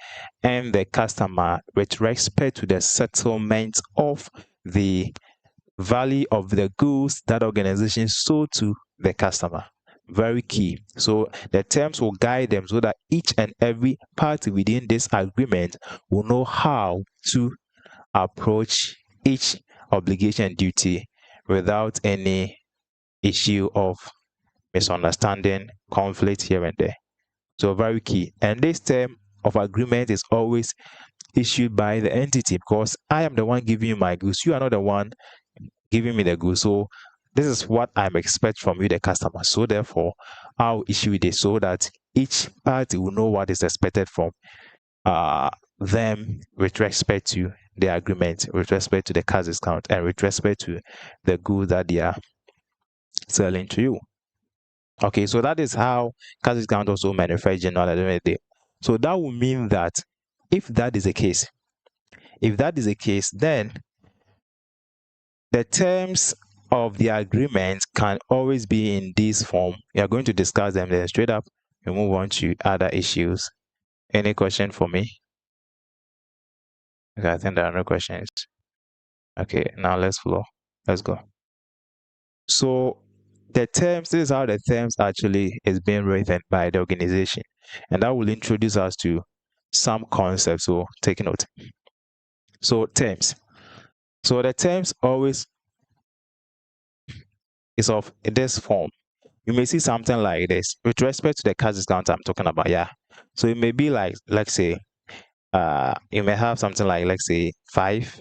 and the customer with respect to the settlement of the value of the goods that organization sold to the customer. Very key. So the terms will guide them so that each and every party within this agreement will know how to approach each obligation and duty without any issue of misunderstanding, conflict here and there. So very key. And this term of agreement is always issued by the entity because I am the one giving you my goods. You are not the one giving me the goods. So this is what I'm expect from you, the customer. So therefore, I'll issue this so that each party will know what is expected from them with respect to the agreement, with respect to the cash discount, and with respect to the good that they are selling to you. Okay, so that is how cash discount also manufactured general at the end of the day. So that will mean that if that is the case, then the terms of the agreement can always be in this form. We are going to discuss them then straight up. We move on to other issues. Any question for me? Okay, I think there are no questions. Okay, now let's flow. Let's go. So the terms, this is how the terms actually is being written by the organization. And that will introduce us to some concepts. So take note. So terms. So the terms always is of this form. You may see something like this with respect to the cash discount I'm talking about. Yeah. So it may be like, let's say, you may have something like, let's say, 5.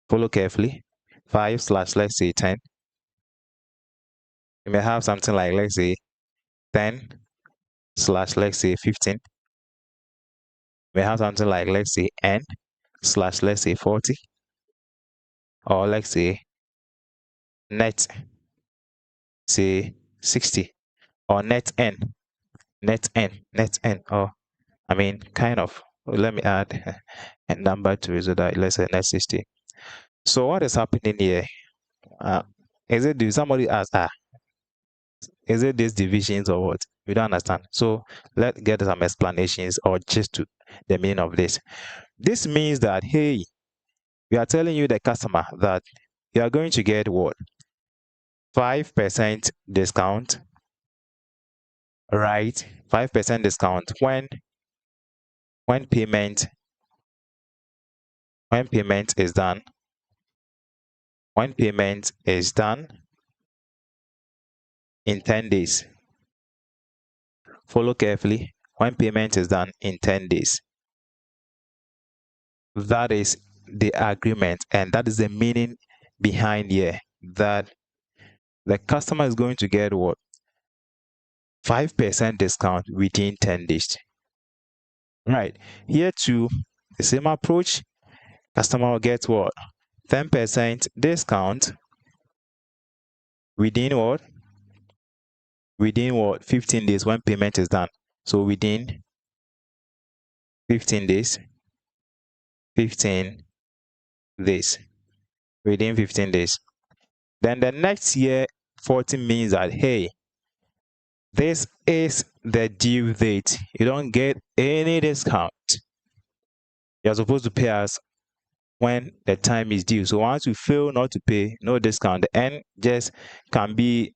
Follow carefully. 5 slash, let's say, 10. You may have something like, let's say, 10 slash, let's say, 15. You may have something like, let's say, n slash, let's say, 40. Or let's say, net, say, 60. Or net n. Or, kind of. Let me add a number to it so that let's say net 60. So what is happening here? Is it, somebody ask, is it these divisions or what? We don't understand. So let's get some explanations or just to the meaning of this. This means that, hey, we are telling you, the customer, that you are going to get what? 5% discount, right? 5% discount when payment when payment is done, when payment is done in 10 days. Follow carefully. When payment is done in 10 days. That is the agreement, and that is the meaning behind here, that the customer is going to get what? 5% discount within 10 days. Right. Here too, the same approach. Customer will get what? 10% discount within what? Within what? 15 days when payment is done. So within 15 days. 15 days. Within 15 days. Then the next year, 40 means that, hey, this is the due date. You don't get any discount. You're supposed to pay us when the time is due. So once you fail not to pay, no discount. The end just can be,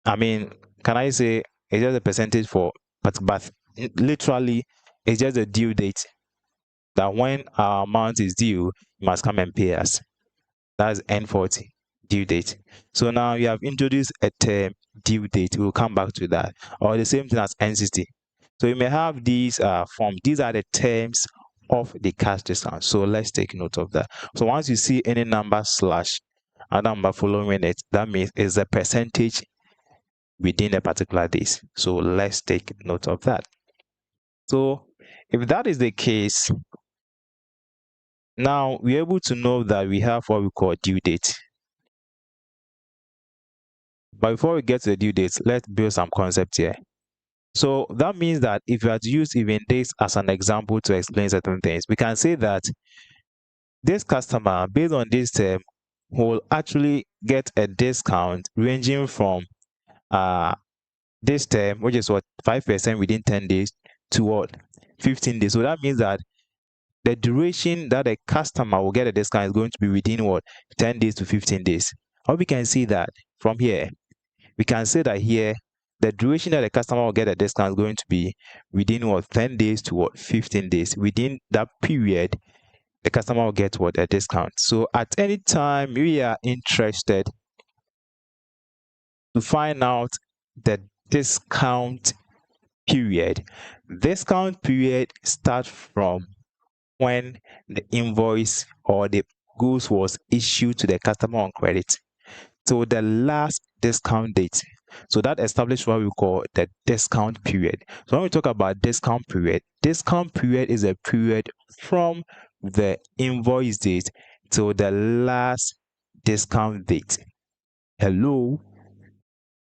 can I say it's just a percentage for, but literally it's just a due date, that when our amount is due, you must come and pay us. That's N40, due date. So now you have introduced a term, due date. We'll come back to that. Or the same thing as N60. So you may have these forms. These are the terms of the cash discount. So let's take note of that. So once you see any number slash a number following it, that means it's a percentage within a particular days. So let's take note of that. So if that is the case, now we're able to know that we have what we call due date. But before we get to the due dates, let's build some concepts here. So that means that if you had to use even this as an example to explain certain things, we can say that this customer, based on this term, will actually get a discount ranging from this term, which is what, 5% within 10 days, to what, 15 days. So that means that the duration that a customer will get a discount is going to be within what, 10 days to 15 days. Or we can see that from here, we can say that here, the duration that the customer will get a discount is going to be within what, 10 days to what, 15 days. Within that period, the customer will get what, a discount. So at any time we are interested to find out the discount period starts from when the invoice or the goods was issued to the customer on credit. So the last discount date. So that establishes what we call the discount period. So when we talk about discount period is a period from the invoice date to the last discount date. Hello?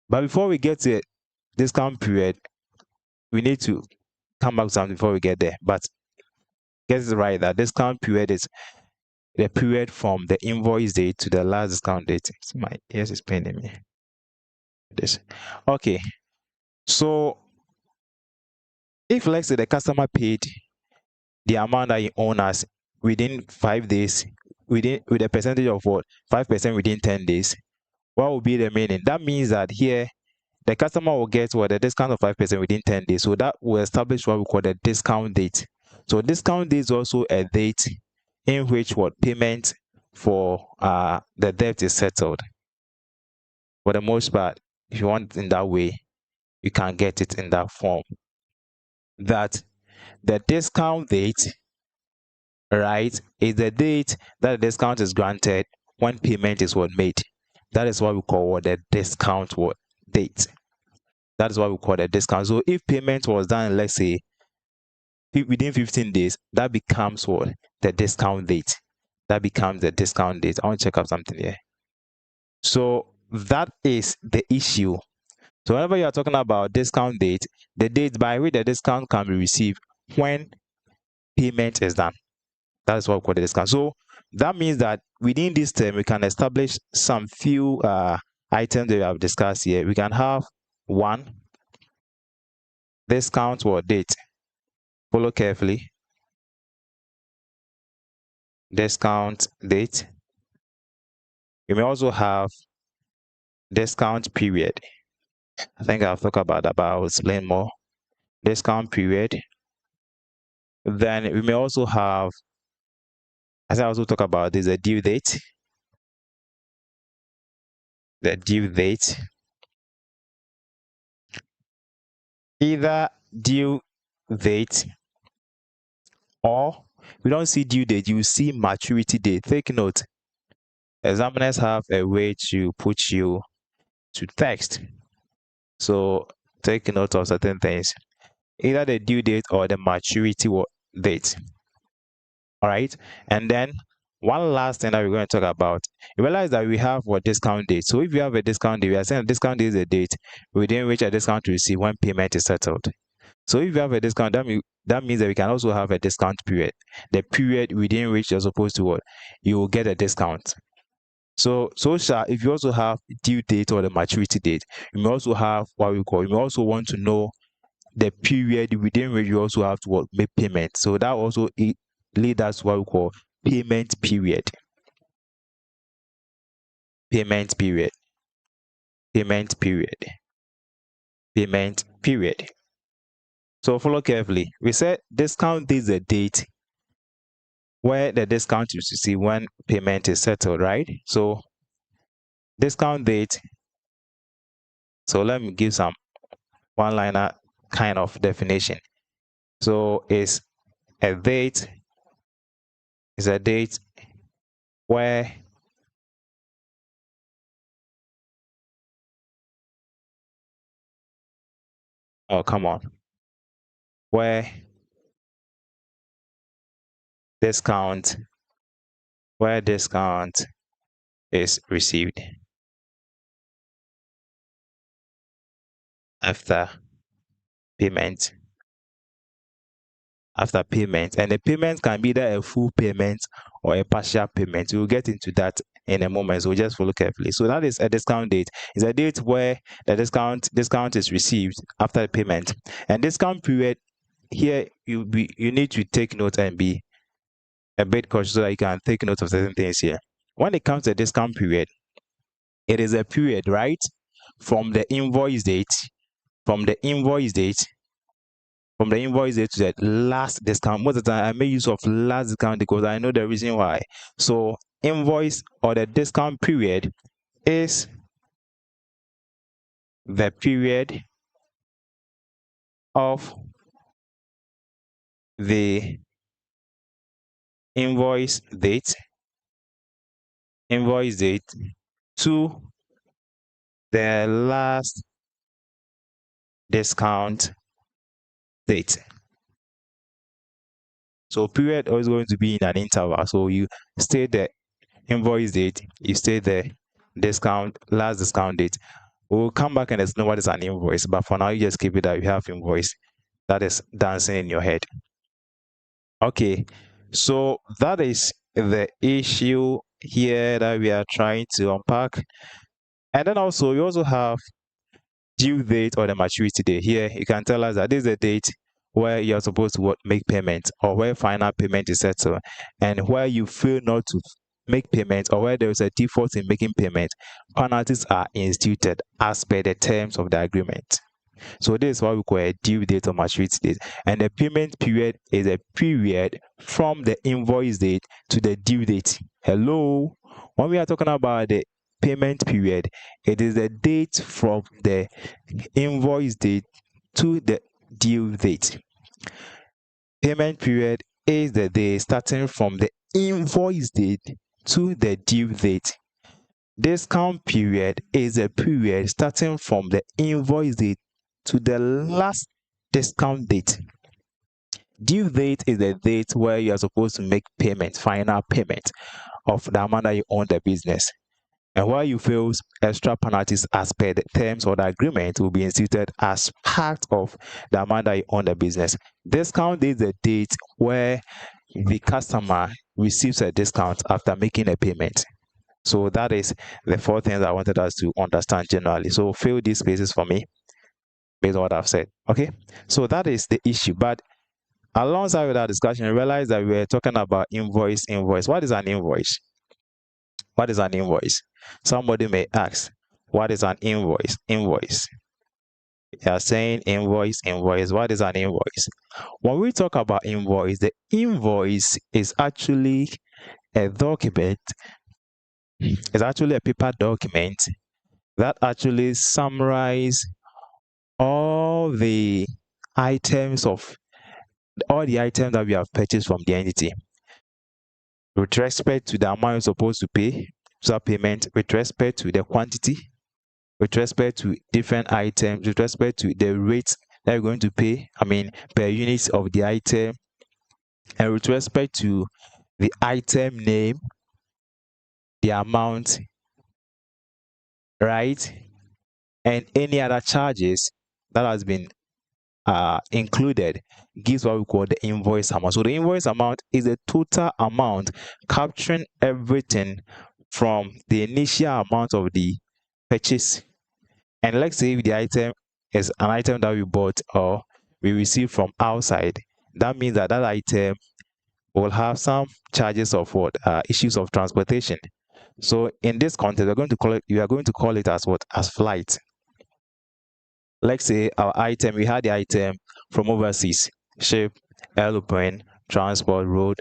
But before we get to the discount period, we need to come back to something before we get there. But get it right, that discount period is the period from the invoice date to the last discount date. So my ears is paining me. This. Okay. So if, let's say, the customer paid the amount that he owed us within 5 days, with a percentage of what, 5% within 10 days, what will be the meaning? That means that here the customer will get what, a discount of 5% within 10 days. So that will establish what we call the discount date. So discount date is also a date in which what, payment for the debt is settled. For the most part, if you want it in that way, you can get it in that form. That the discount date, right, is the date that the discount is granted when payment is what, made. That is what we call what, the discount what, date. That is what we call the discount. So if payment was done, let's say, within 15 days, that becomes what, the discount date. That becomes the discount date. I want to check out something here. So that is the issue. So whenever you are talking about discount date, the date by which the discount can be received when payment is done. That is what we call the discount. So that means that within this term, we can establish some few items that we have discussed here. We can have one, discount or date. Follow carefully. Discount date. We may also have discount period. I think I've talked about that, but I'll explain more. Discount period. Then we may also have As I also talk about this, the due date. The due date. Either due date or we don't see due date, you see maturity date. Take note. Examiners have a way to put you to text. So take note of certain things. Either the due date or the maturity date. All right. And then one last thing that we're going to talk about. You realize that we have what discount date. So if you have a discount date, we are saying a discount date is a date within which a discount to receive when payment is settled. So if you have a discount, that means that we can also have a discount period. The period within which you're supposed to what? You will get a discount. So if you also have due date or the maturity date, you may also have what we call, you may also want to know the period within which you also have to what, make payment. So that also leads us to what we call payment period. Payment period. Payment period. Payment period. So follow carefully. We said discount is a date where the discount is to see when payment is settled, right? So discount date. So let me give some one-liner kind of definition. So is a date where oh come on where discount is received after payment and the payment can be either a full payment or a partial payment. We'll get into that in a moment, so just follow carefully. So that is a discount date. It's a date where the discount is received after the payment. And discount period, here you need to take note and be a bit cautious so that you can take note of certain things here. When it comes to discount period, it is a period, right, from the invoice date to the last discount. Most of the time I make use of last discount because I know the reason why. So invoice or the discount period is the period of the invoice date to the last discount date. So period is going to be in an interval. So you state the invoice date, you state the last discount date. We'll come back and explain what is an invoice, but for now you just keep it that you have invoice that is dancing in your head. Okay, so that is the issue here that we are trying to unpack. And then also you also have due date or the maturity date. Here you can tell us that this is the date where you're supposed to make payment or where final payment is settled, and where you fail not to make payment or where there is a default in making payment, penalties are instituted as per the terms of the agreement. So this is what we call a due date or maturity date. And the payment period is a period from the invoice date to the due date. Hello? When we are talking about the payment period, it is the date from the invoice date to the due date. Payment period is the day starting from the invoice date to the due date. Discount period is a period starting from the invoice date to the last discount date. Due date is the date where you are supposed to make payment, final payment of the amount that you own the business. And where you fail, extra penalties as per the terms of the agreement will be instituted as part of the amount that you own the business. Discount is the date where the customer receives a discount after making a payment. So that is the 4 things I wanted us to understand generally. So fill these spaces for me based on what I've said. Okay, so that is the issue. But alongside with our discussion, I realized that we were talking about invoice. What is an invoice? What is an invoice? Somebody may ask, what is an invoice? Invoice. You are saying invoice. What is an invoice? When we talk about invoice, the invoice is actually A document is actually a paper document that actually summarize all the items of all the items that we have purchased from the entity with respect to the amount you're supposed to pay, so payment, with respect to the quantity, with respect to different items, with respect to the rates that you're going to pay, per unit of the item, and with respect to the item name, the amount, right? And any other charges that has been included gives what we call the invoice amount. So the invoice amount is the total amount capturing everything from the initial amount of the purchase. And let's say if the item is an item that we bought or we received from outside, that means that that item will have some charges of what issues of transportation. So in this context, we are going to call it as what, as flight. Let's say we had the item from overseas, ship, airplane, transport, road.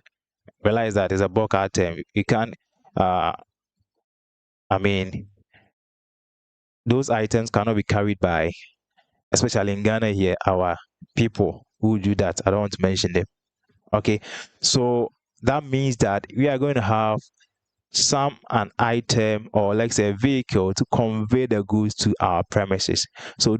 Realize that it's a bulk item. You can't, uh, I mean, those items cannot be carried by, especially in Ghana here, our people who do that. I don't want to mention them. Okay, so that means that we are going to have an item, or let's say a vehicle, to convey the goods to our premises. So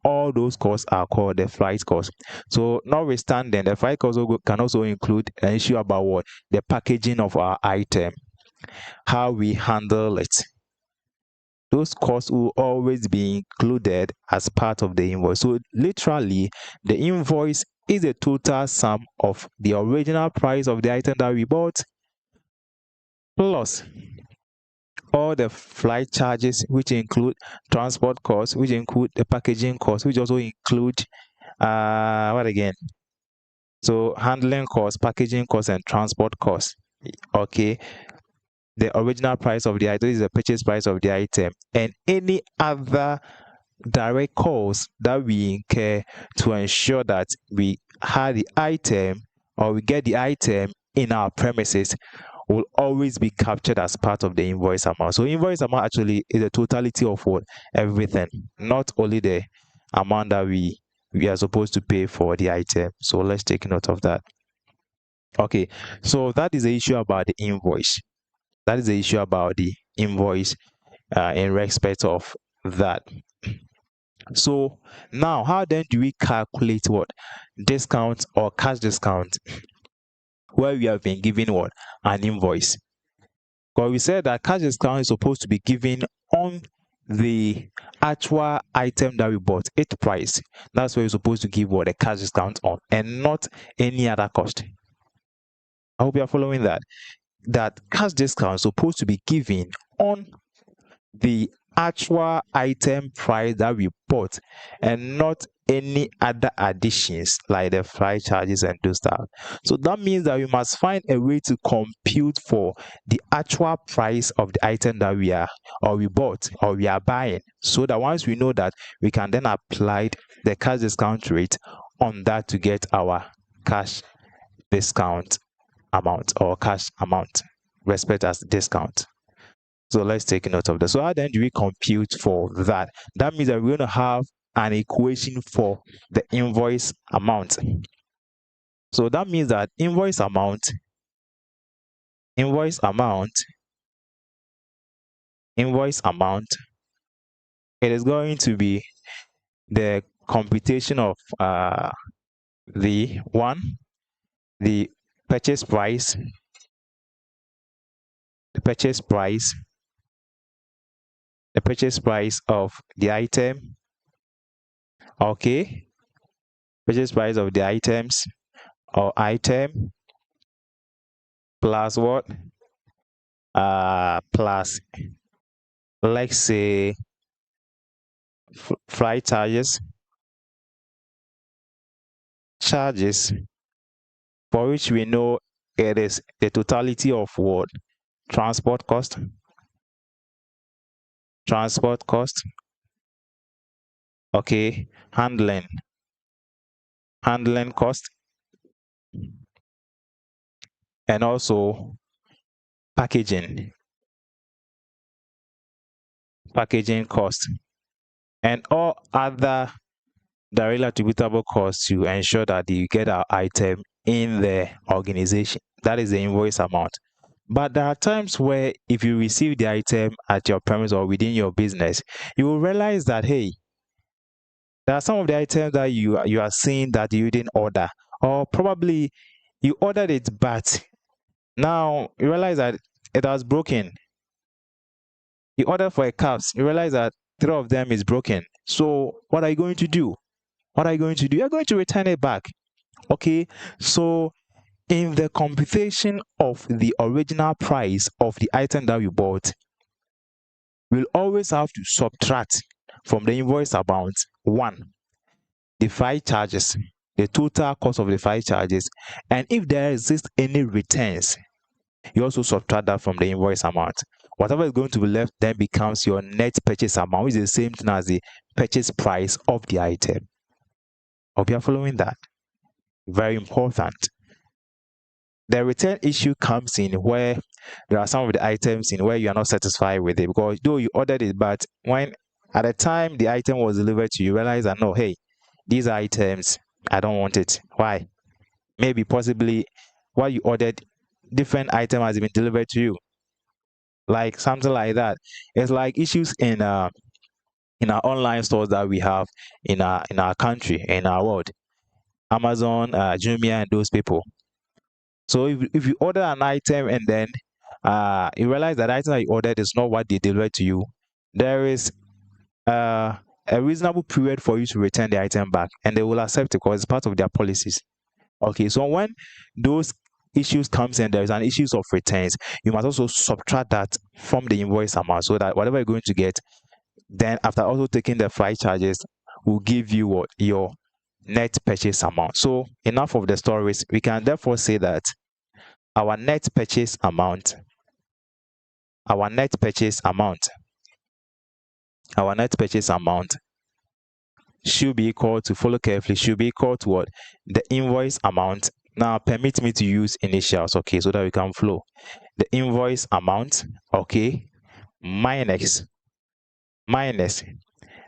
all those costs are called the flight costs. So notwithstanding, the flight costs can also include an issue about what, the packaging of our item, how we handle it. Those costs will always be included as part of the invoice. So literally, the invoice is the total sum of the original price of the item that we bought plus all the flight charges, which include transport costs, which include the packaging costs, which also include what again? So handling costs, packaging costs, and transport costs. Okay, the original price of the item is the purchase price of the item, and any other direct costs that we incur to ensure that we have the item or we get the item in our premises will always be captured as part of the invoice amount. So invoice amount actually is the totality of what, everything, not only the amount that we are supposed to pay for the item. So let's take note of that. Okay, so that is the issue about the invoice. That is the issue about the invoice in respect of that. So now, how then do we calculate what, discount or cash discount, where we have been given what, an invoice? Because we said that cash discount is supposed to be given on the actual item that we bought, its price. That's where you're supposed to give what, a cash discount on, and not any other cost. I hope you are following that. That cash discount is supposed to be given on the actual item price that we bought, and not any other additions like the flight charges and those stuff. So that means that we must find a way to compute for the actual price of the item that we bought or we are buying, so that once we know that, we can then apply the cash discount rate on that to get our cash discount amount, or cash amount respect as discount. So let's take note of that. So how then do we compute for that? That means that we're going to have an equation for the invoice amount. So that means that invoice amount, it is going to be the computation of the purchase price, the purchase price of the item. Okay, purchase price of the items or item, plus what, plus, let's say, flight charges for which we know it is the totality of what, transport cost, okay, handling cost, and also packaging cost, and all other directly attributable costs to ensure that you get our item in the organization. That is the invoice amount. But there are times where if you receive the item at your premise or within your business, you will realize that, hey, there are some of the items that you are seeing that you didn't order, or probably you ordered it, but now you realize that it was broken. You ordered for a cups, you realize that three of them is broken. So what are you going to do? What are you going to do? You're going to return it back. Okay, so in the computation of the original price of the item that you bought, we'll always have to subtract from the invoice amount one, the freight charges, the total cost of the freight charges, and if there exist any returns, you also subtract that from the invoice amount. Whatever is going to be left then becomes your net purchase amount, which is the same thing as the purchase price of the item. Hope you are following that. Very important. The return issue comes in where there are some of the items in where you are not satisfied with it, because though you ordered it, but when at the time the item was delivered to you, realize that no, hey, these items, I don't want it. Why? Maybe possibly what you ordered, different item has been delivered to you. Like something like that. It's like issues in our online stores that we have in our country, in our world. Amazon, Jumia, and those people. So if you order an item and then you realize that item that you ordered is not what they delivered to you, there is a reasonable period for you to return the item back, and they will accept it because it's part of their policies. Okay, so when those issues comes in, there is an issues of returns, you must also subtract that from the invoice amount, so that whatever you're going to get, then after also taking the freight charges, will give you what your net purchase amount. So enough of the stories. We can therefore say that our net purchase amount, our net purchase amount, our net purchase amount should be equal to, follow carefully, should be equal to what? The invoice amount. Now permit me to use initials, okay, so that we can flow. The invoice amount, okay, minus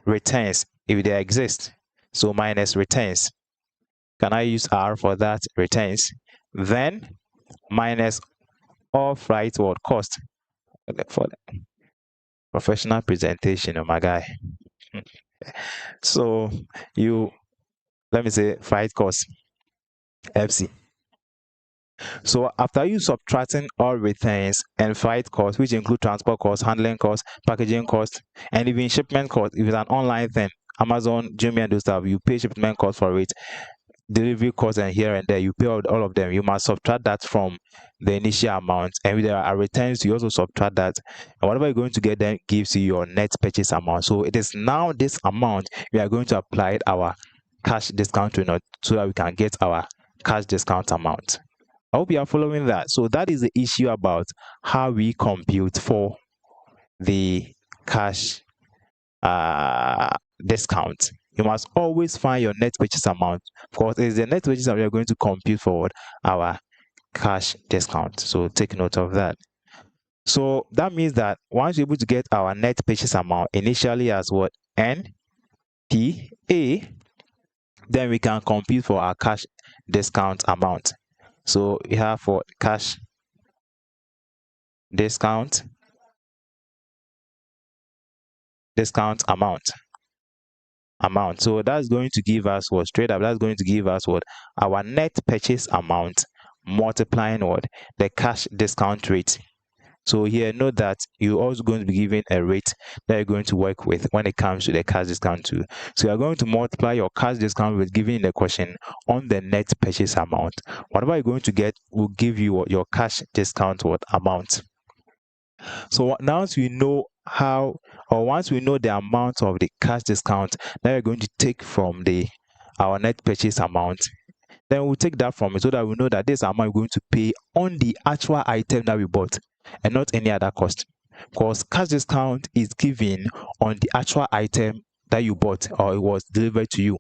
returns if they exist. So minus returns. Can I use R for that? Returns. Then minus all freight what cost for the professional presentation, oh my guy. So you, let me say freight cost, FC. So after you subtracting all returns and freight costs, which include transport costs, handling costs, packaging costs, and even shipment costs, if it's an online thing, Amazon, Jumia, and those stuff, you pay shipment costs for it, delivery costs, and here and there, you pay all of them. You must subtract that from the initial amount, and if there are returns, you also subtract that, and whatever you're going to get then gives you your net purchase amount. So it is now this amount we are going to apply our cash discount to, so that we can get our cash discount amount. I hope you are following that. So that is the issue about how we compute for the cash discount. You must always find your net purchase amount. Of course, it's the net purchase amount we are going to compute for our cash discount. So take note of that. So that means that once you're able to get our net purchase amount initially as what? NPA, then we can compute for our cash discount amount. So we have for cash discount amount. So that's going to give us what? Straight up, that's going to give us what? Our net purchase amount multiplying what? The cash discount rate. So here, note that you're also going to be given a rate that you're going to work with when it comes to the cash discount too. So you're going to multiply your cash discount rate given in the question on the net purchase amount. Whatever you're going to get will give you what your cash discount amount. So once we know once we know the amount of the cash discount that we're going to take from our net purchase amount, then we'll take that from it, so that we know that this amount we're going to pay on the actual item that we bought and not any other cost. Because cash discount is given on the actual item that you bought or it was delivered to you.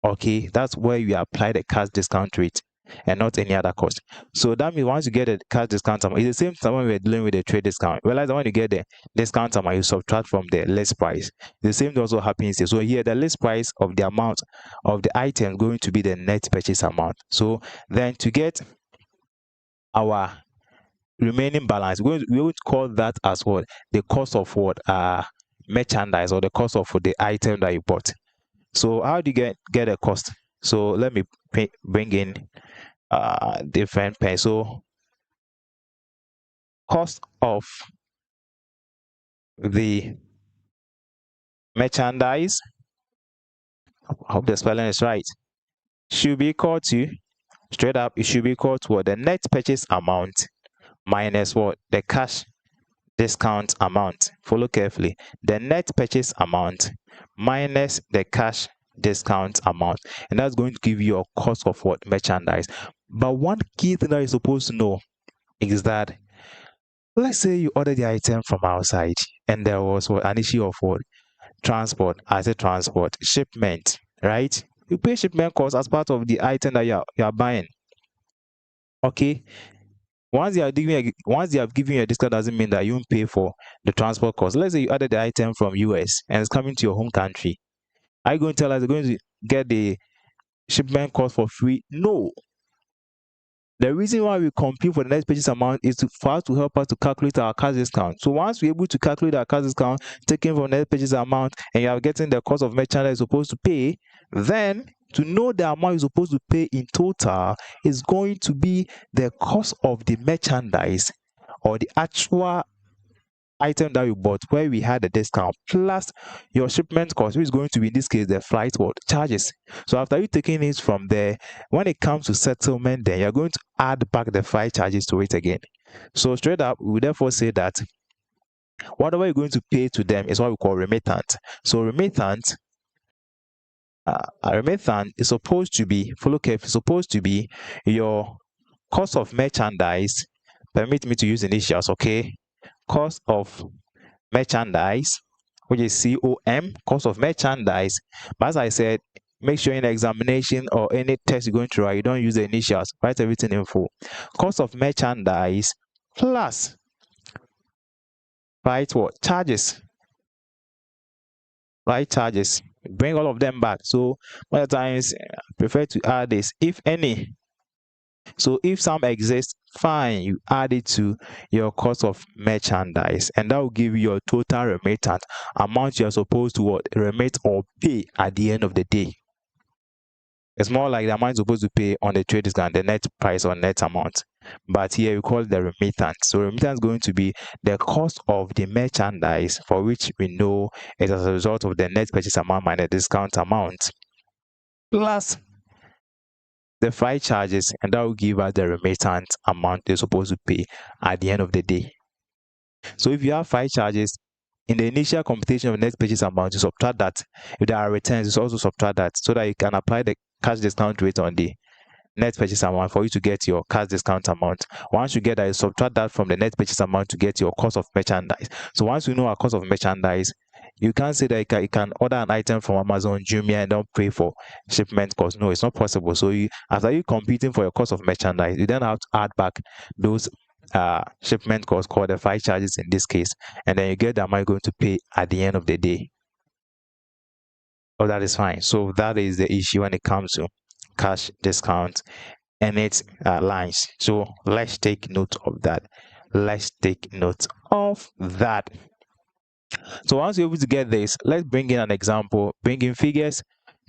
Okay, that's where you apply the cash discount rate. and not any other cost. So that means once you get a cash discount amount, it's the same time when we're dealing with the trade discount. Realize that when you get the discount amount, you subtract from the list price. The same thing also happens here. So here, the list price of the amount of the item is going to be the net purchase amount. So then to get our remaining balance, we would call that as what? The cost of what? Merchandise, or the cost of the item that you bought. So how do you get a cost? So let me bring in different pen. So cost of the merchandise, I hope the spelling is right, should be equal to, straight up, it should be equal to what? The net purchase amount minus what? The cash discount amount. Follow carefully. The net purchase amount minus the cash discount amount. And that's going to give you a cost of what? Merchandise. But one key thing that you're supposed to know is that, let's say you order the item from outside and there was what, an issue of what? Transport. I say transport, shipment, right? You pay shipment cost as part of the item that you are buying. Okay. Once they have given you a discount, doesn't mean that you won't pay for the transport cost. Let's say you ordered the item from US and it's coming to your home country. Are you going to tell us you're going to get the shipment cost for free? No. The reason why we compute for the net purchase amount is for us to help us to calculate our cash discount. So once we're able to calculate our cash discount, taking from net purchase amount, and you are getting the cost of merchandise you're supposed to pay, then to know the amount you're supposed to pay in total is going to be the cost of the merchandise, or the actual item that you bought where we had a discount, plus your shipment cost, which is going to be in this case the flight charges. So after you taking it from there, when it comes to settlement, then you're going to add back the flight charges to it again. So straight up, we therefore say that whatever you're going to pay to them is what we call remittant. So remittant, a remittant is supposed to be, follow carefully, supposed to be your cost of merchandise. Permit me to use initials, okay? Cost of merchandise, which is COM, cost of merchandise. But as I said, make sure in examination or any test you're going to write, you don't use the initials, write everything in full. Cost of merchandise plus, right, what? Charges. Right, charges. Bring all of them back. So most times I prefer to add this, if any. So if some exist, fine, you add it to your cost of merchandise, and that will give you your total remittant amount you're supposed to what? Remit or pay at the end of the day. It's more like the amount you're supposed to pay on the trade discount, the net price or net amount. But here we call it the remittant. So remittant is going to be the cost of the merchandise, for which we know is as a result of the net purchase amount minus the discount amount, plus the freight charges, and that will give us the remittant amount you're supposed to pay at the end of the day. So if you have freight charges, in the initial computation of net purchase amount, you subtract that. If there are returns, you also subtract that, so that you can apply the cash discount rate on the net purchase amount for you to get your cash discount amount. Once you get that, you subtract that from the net purchase amount to get your cost of merchandise. So once you know our cost of merchandise, you can't say that you can order an item from Amazon, Jumia, and don't pay for shipment cost. No, it's not possible. So after you competing for your cost of merchandise, you then have to add back those shipment costs, called the freight charges in this case, and then you get the amount you're going to pay at the end of the day. Oh, that is fine. So that is the issue when it comes to cash discount and its lines. So let's take note of that. Let's take note of that. So once you're able to get this, let's bring in an example, bring in figures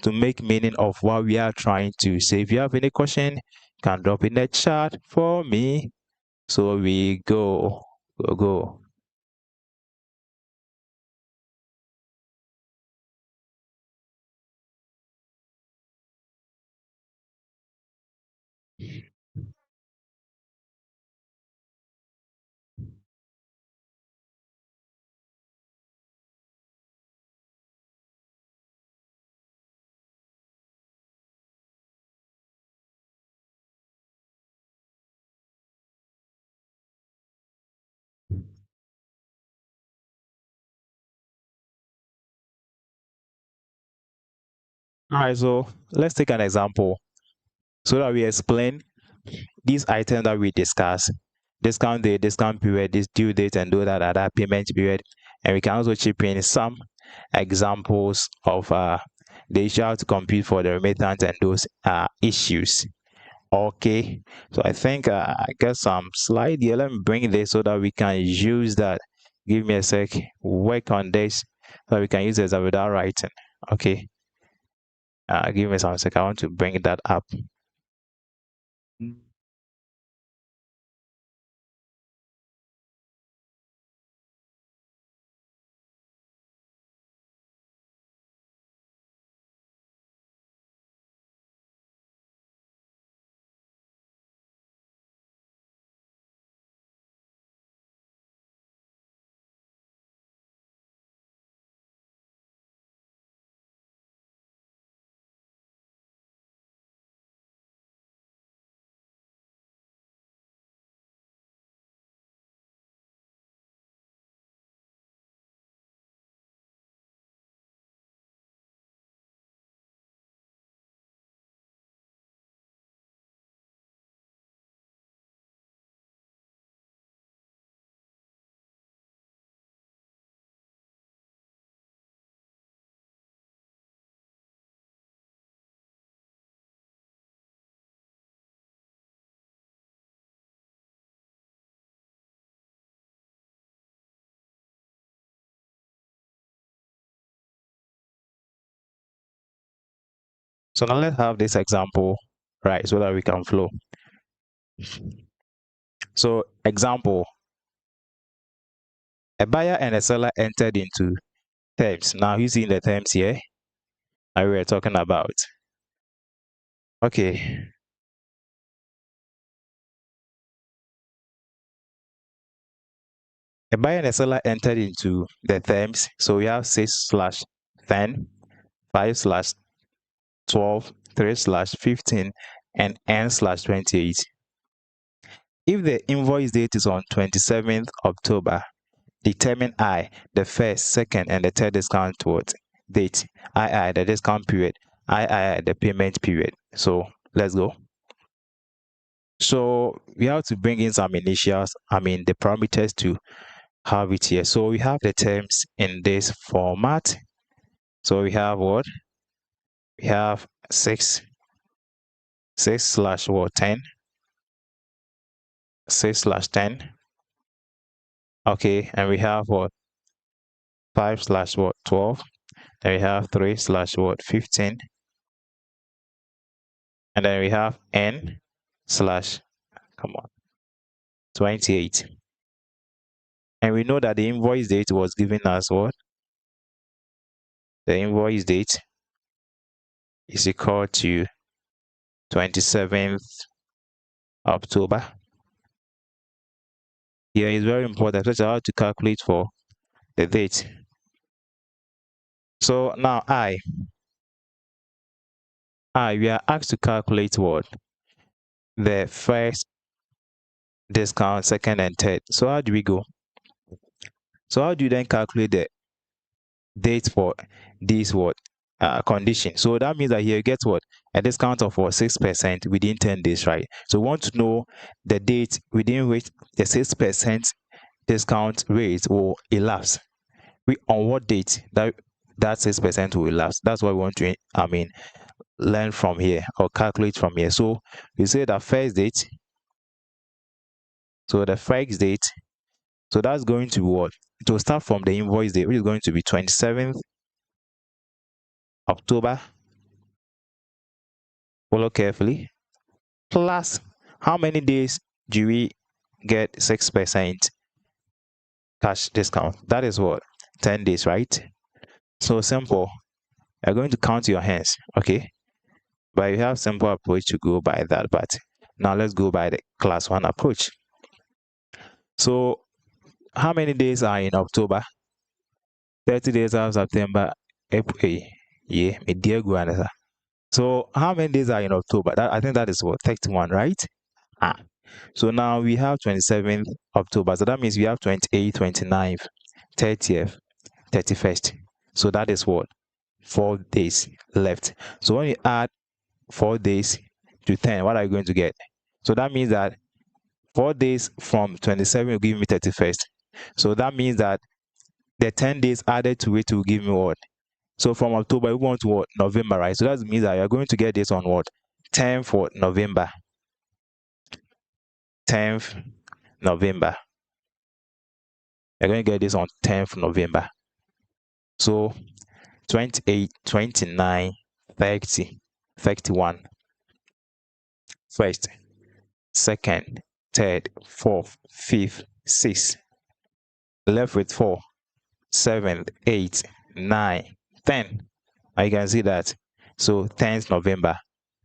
to make meaning of what we are trying to say. If you have any question, you can drop in the chat for me. So we go. All right, so let's take an example so that we explain these items that we discussed, discount date, discount period, this due date, and do that payment period. And we can also chip in some examples of the issue how to compute for the remittance and those issues. Okay, so I think I got some slide here. Let me bring this so that we can use that. Give me a sec, work on this so we can use this without writing. Okay, give me some sec. I want to bring that up. So now let's have this example, right, so that we can flow. So example, a buyer and a seller entered into terms. Now you see the terms here that we were talking about. Okay. A buyer and a seller entered into the terms. So we have 6/10, 5/12, 3/15, and n/28. If the invoice date is on 27th October, determine I, the first, second, and the third discount date, II, the discount period, II, the payment period. So let's go. So we have to bring in some initials, the parameters to have it here. So we have the terms in this format. So we have what? We have 6/10, 6/10. Okay, and we have what? 5/12. Then we have 3/15. And then we have n slash, come on, 28. And we know that the invoice date was given as what? The invoice date is equal to 27th October. Here is very important, especially how to calculate for the date. So now we are asked to calculate what? The first discount, second, and third. So how do we go? So how do you then calculate the date for this what? Condition? So that means that here you get what? A discount of what? 6% within 10 days, right? So we want to know the date within which the 6% discount rate will elapse. On what date that 6% will elapse. That's what we want to learn from here or calculate from here. So we say the first date. So the first date, so that's going to be what? To start from the invoice date, which is going to be 27th October. Follow carefully. Plus, how many days do we get 6% cash discount? That is what? 10 days, right? So simple. You're going to count your hands, okay? But you have simple approach to go by that. But now let's go by the class 1 approach. So how many days are in October? 30 days of September, April. Yeah, me. So how many days are in October? I think that is what? 31, right? So now we have 27th October. So that means we have 28th, 29th, 30th, 31st. So that is what? 4 days left. So when you add 4 days to 10, what are you going to get? So that means that 4 days from 27 will give me 31st. So that means that the 10 days added to it will give me what? So from October, we want to what? November, right? So that means that you're going to get this on what? 10th for November. 10th November. You're going to get this on 10th November. So 28, 29, 30, 31. First, second, third, fourth, fifth, sixth. Left with 4, 7, 8, 9, 10. And you can see that. So 10th November.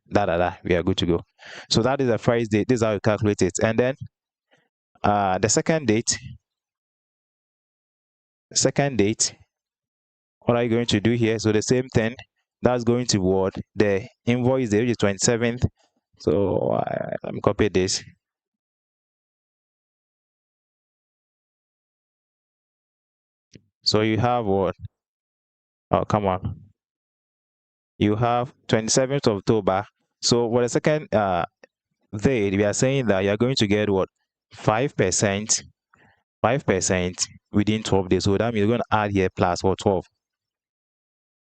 We are good to go. So that is the first date. This is how you calculate it. And then the second date, what are you going to do here? So the same thing, that's going to what? The invoice date, which is 27th. So let me copy this. So you have what? Oh, come on. You have 27th of October. So for the second date, we are saying that you're going to get what? 5%, 5% within 12 days. So that means you're going to add here plus what? 12.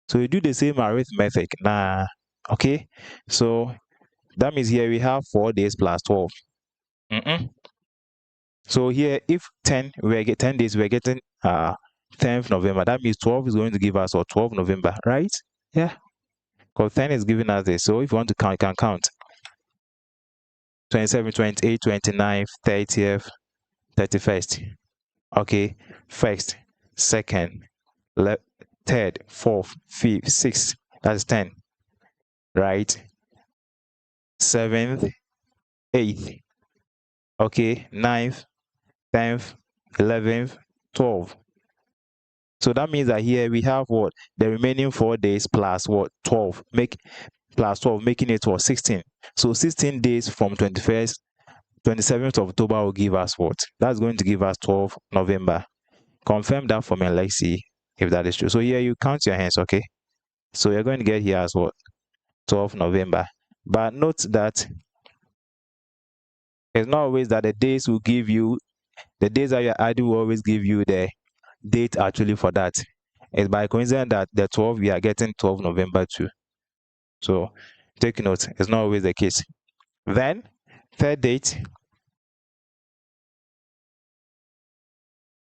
So you do the same arithmetic. Okay. So that means here we have 4 days plus 12. So here, if 10, we get 10 days, we're getting 10th November. That means 12 is going to give us or 12 November, right? Yeah. Because 10 is giving us this. So if you want to count, you can count. 27, 28, 29, 30th, 31st. Okay. First, second, third, fourth, fifth, sixth. That's 10. Right? 7th, 8th. Okay. 9th, 10th, 11th, 12th. So that means that here we have what? The remaining 4 days plus what? 12. Plus 12, making it what? 16. So 16 days from 21st, 27th of October will give us what? That's going to give us 12 November. Confirm that for me. Let's see if that is true. So here you count your hands, okay? So you're going to get here as what? 12 November. But note that it's not always that the days will give you, the days that you're adding will always give you the date actually for that. It's by coincidence that the 12, we are getting 12 November too. So take note, it's not always the case. Then, third date,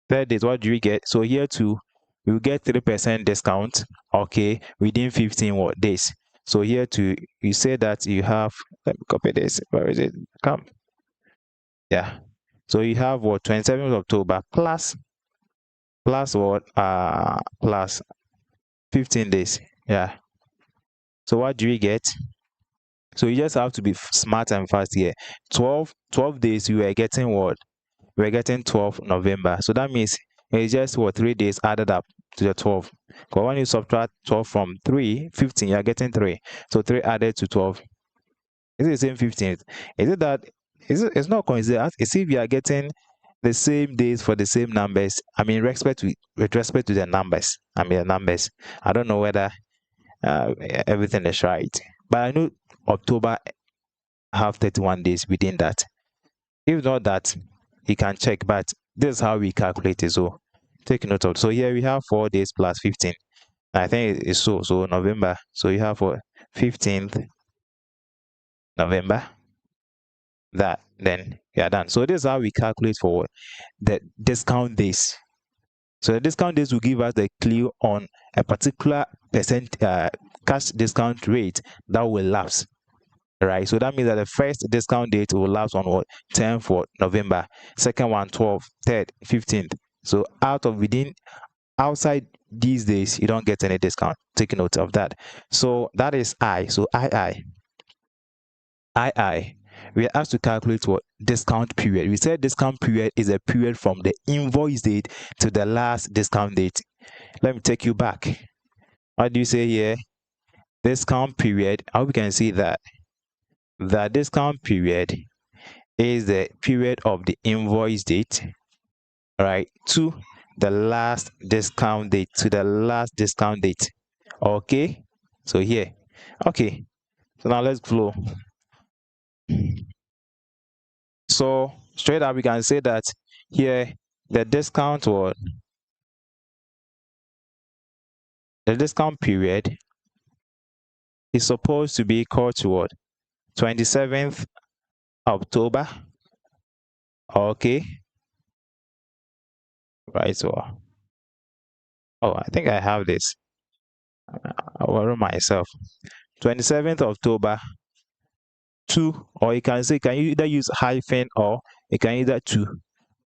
what do we get? So here too, we will get 3% discount, okay, within 15 what days. So here too, you say that you have, let me copy this, where is it? Come. Yeah. So you have what, 27th of October plus what? Plus 15 days. Yeah. So what do we get? So you just have to be smart and fast here. 12 days, you are getting what? We're getting 12 November. So that means it's just what, 3 days added up to the 12. Because when you subtract 12 from 3, 15, you're getting 3. So 3 added to 12. Is it the same 15? Is it that it's not coincidence? It's if you are getting the same days for the same numbers. I mean, with respect to the numbers. I don't know whether everything is right. But I know October have 31 days within that. If not that, you can check, but this is how we calculate it. So take note of it. So here we have 4 days plus 15. I think it's so November. So you have for 15th November. That then we are done. So this is how we calculate for the discount days. So the discount days will give us the clue on a particular percent cash discount rate that will lapse. Right, so that means that the first discount date will lapse on what? 10th for November, second one 12th, third 15th. So outside these days, you don't get any discount. Take note of that. So that is So we are asked to calculate what? Discount period. We said discount period is a period from the invoice date to the last discount date. Let me take you back. What do you say here? Discount period. I hope you can see that. The discount period is the period of the invoice date, right, to the last discount date, okay? So here, okay, so now let's flow. So straight up we can say that here the discount period is supposed to be equal to what? 27th October. Okay. Right. So oh, I think I have this. I'll worry myself. 27th October 2, or you can say, can you either use hyphen or you can either 2.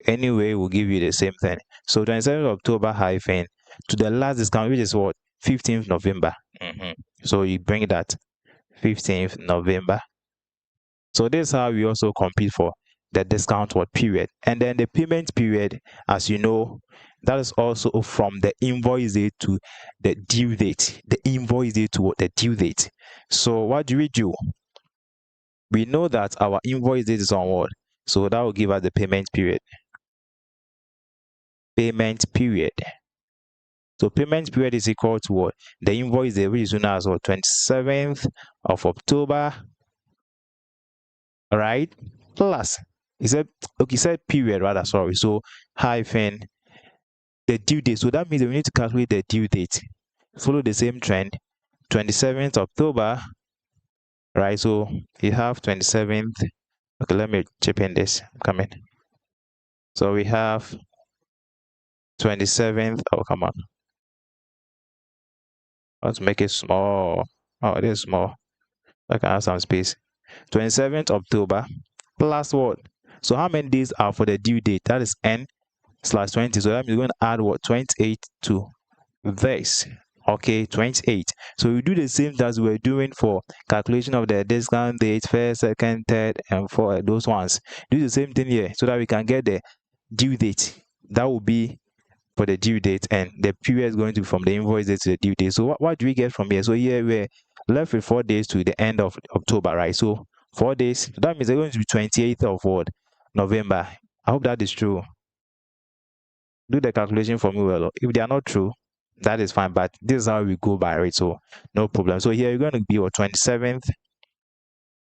Anyway, will give you the same thing. So 27th October hyphen to the last discount, which is what? 15th November. So you bring that 15th November. So this is how we also compete for the discount period. And then the payment period, as you know, that is also from the invoice date to the due date. The invoice date to the due date. So what do? We know that our invoice date is on what? So that will give us the payment period. Payment period. So payment period is equal to what? The invoice date, which is known as what? 27th of October. All right? Plus, he said period rather, sorry. So hyphen the due date. So that means we need to calculate the due date. Follow the same trend. 27th October, right? So you have 27th. Okay, let me chip in this. I'm coming. So we have 27th. Oh, come on. Let's make it small. Oh, it is small. I can have some space. 27th October plus what? So how many days are for the due date? That is n/20. So that means we're going to add what? 28 to this. Okay, 28. So we do the same as we were doing for calculation of the discount date, first, second, third, and for those ones. Do the same thing here so that we can get the due date. That will be for the due date, and the period is going to be from the invoice date to the due date. So what do we get from here? So here we're left with 4 days to the end of October, right? So 4 days. So that means they're going to be 28th of what? November. I hope that is true. Do the calculation for me well. If they are not true, that is fine, but this is how we go by it, so no problem. So here you're going to be on 27th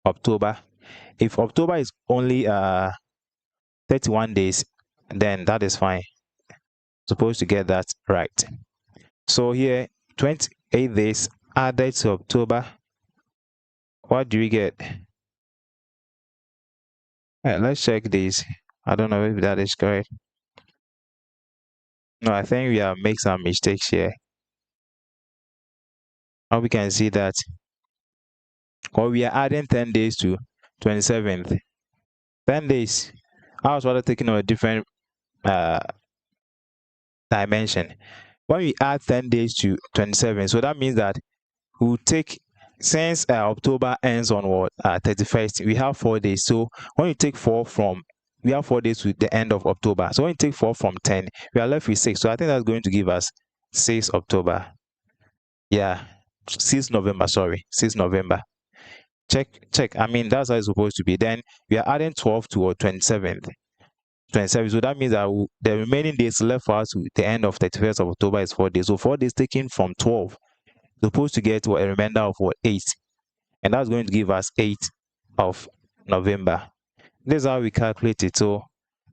October. If October is only 31 days, then that is fine. Supposed to get that right. So here 28 days added to October, what do we get? Let's check this. I don't know if that is correct. No, I think we have made some mistakes here. Now we can see that, or we are adding 10 days to 27th. 10 days. I was rather taking on a different dimension. When we add 10 days to 27, so that means that we'll take, since October ends on what? 31st, we have 4 days. So when you take 4 from, we have 4 days to the end of October. So when you take 4 from 10, we are left with 6. So I think that's going to give us 6 October. Yeah, 6 November, sorry, 6 November. Check. I mean, that's how it's supposed to be. Then we are adding 12 to 27th. 27. So that means that the remaining days left for us to the end of 31st of October is 4 days. So 4 days taken from 12, supposed to get a remainder of what? 8. And that's going to give us 8 of November. This is how we calculate it. So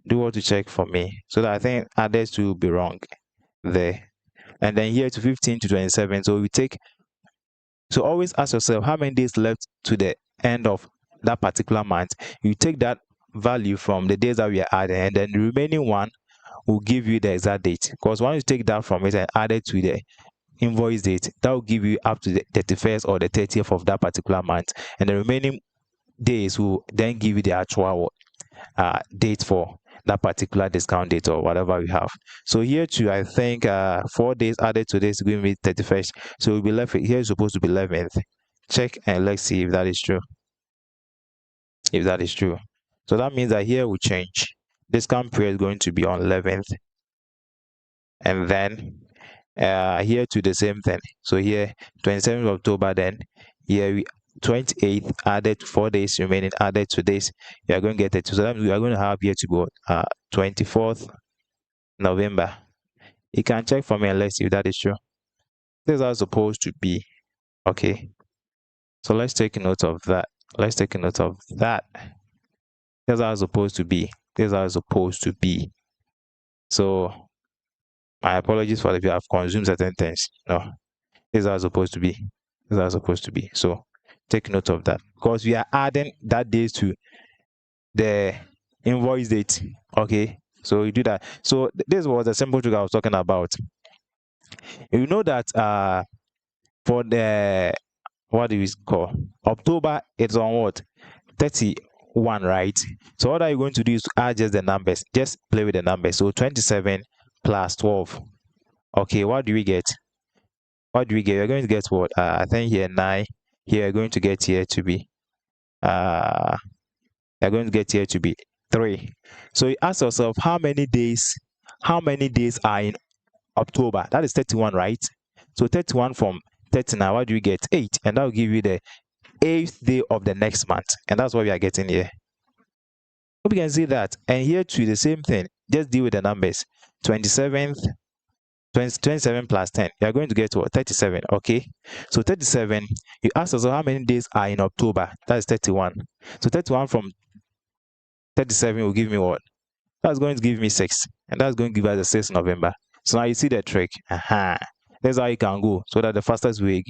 do what to check for me. So that I think others will be wrong there. And then here to 15 to 27. So we take, so always ask yourself how many days left to the end of that particular month. You take that value from the days that we are adding, and then the remaining one will give you the exact date. Because once you take that from it and add it to the invoice date, that will give you up to the 31st or the 30th of that particular month, and the remaining days will then give you the actual date for that particular discount date or whatever we have. So here too, I think 4 days added to this is going to be 31st. So we'll be left with, here is supposed to be 11th. Check and let's see if that is true. If that is true. So that means that here will change. Discount period is going to be on 11th. And then here to the same thing. So here 27th of October, then here we 28th added 4 days remaining added to this, we are going to get it. So that means we are going to have here to go 24th November. You can check for me and let's see if that is true. This is supposed to be. Okay, so let's take note of that. That's how it's supposed to be. This is how it's supposed to be. So my apologies for if you have consumed certain things. No, this is how it's supposed to be. This is how it's supposed to be. So take note of that because we are adding that days to the invoice date. Okay, so you do that. So this was the simple trick I was talking about. You know that for the what do we call October, it's on what 31, right? So what are you going to do is to add just the numbers. Just play with the numbers. So 27 plus 12. Okay, what do we get? What do we get? We're going to get what? I think here 9. Here we're going to get here to be we're going to get here to be 3. So you ask yourself how many days are in October? That is 31, right? So 31 from 39, what do we get? 8, and that will give you the 8th day of the next month, and that's what we are getting here. Hope you can see that. And here too, the same thing. Just deal with the numbers. 27th, 27 plus 10. You are going to get what? 37. Okay. So 37. You ask us how many days are in October. That is 31. So 31 from 37 will give me what? That's going to give me 6. And that's going to give us the 6th November. So now you see the trick. That's how you can go. So that the fastest way,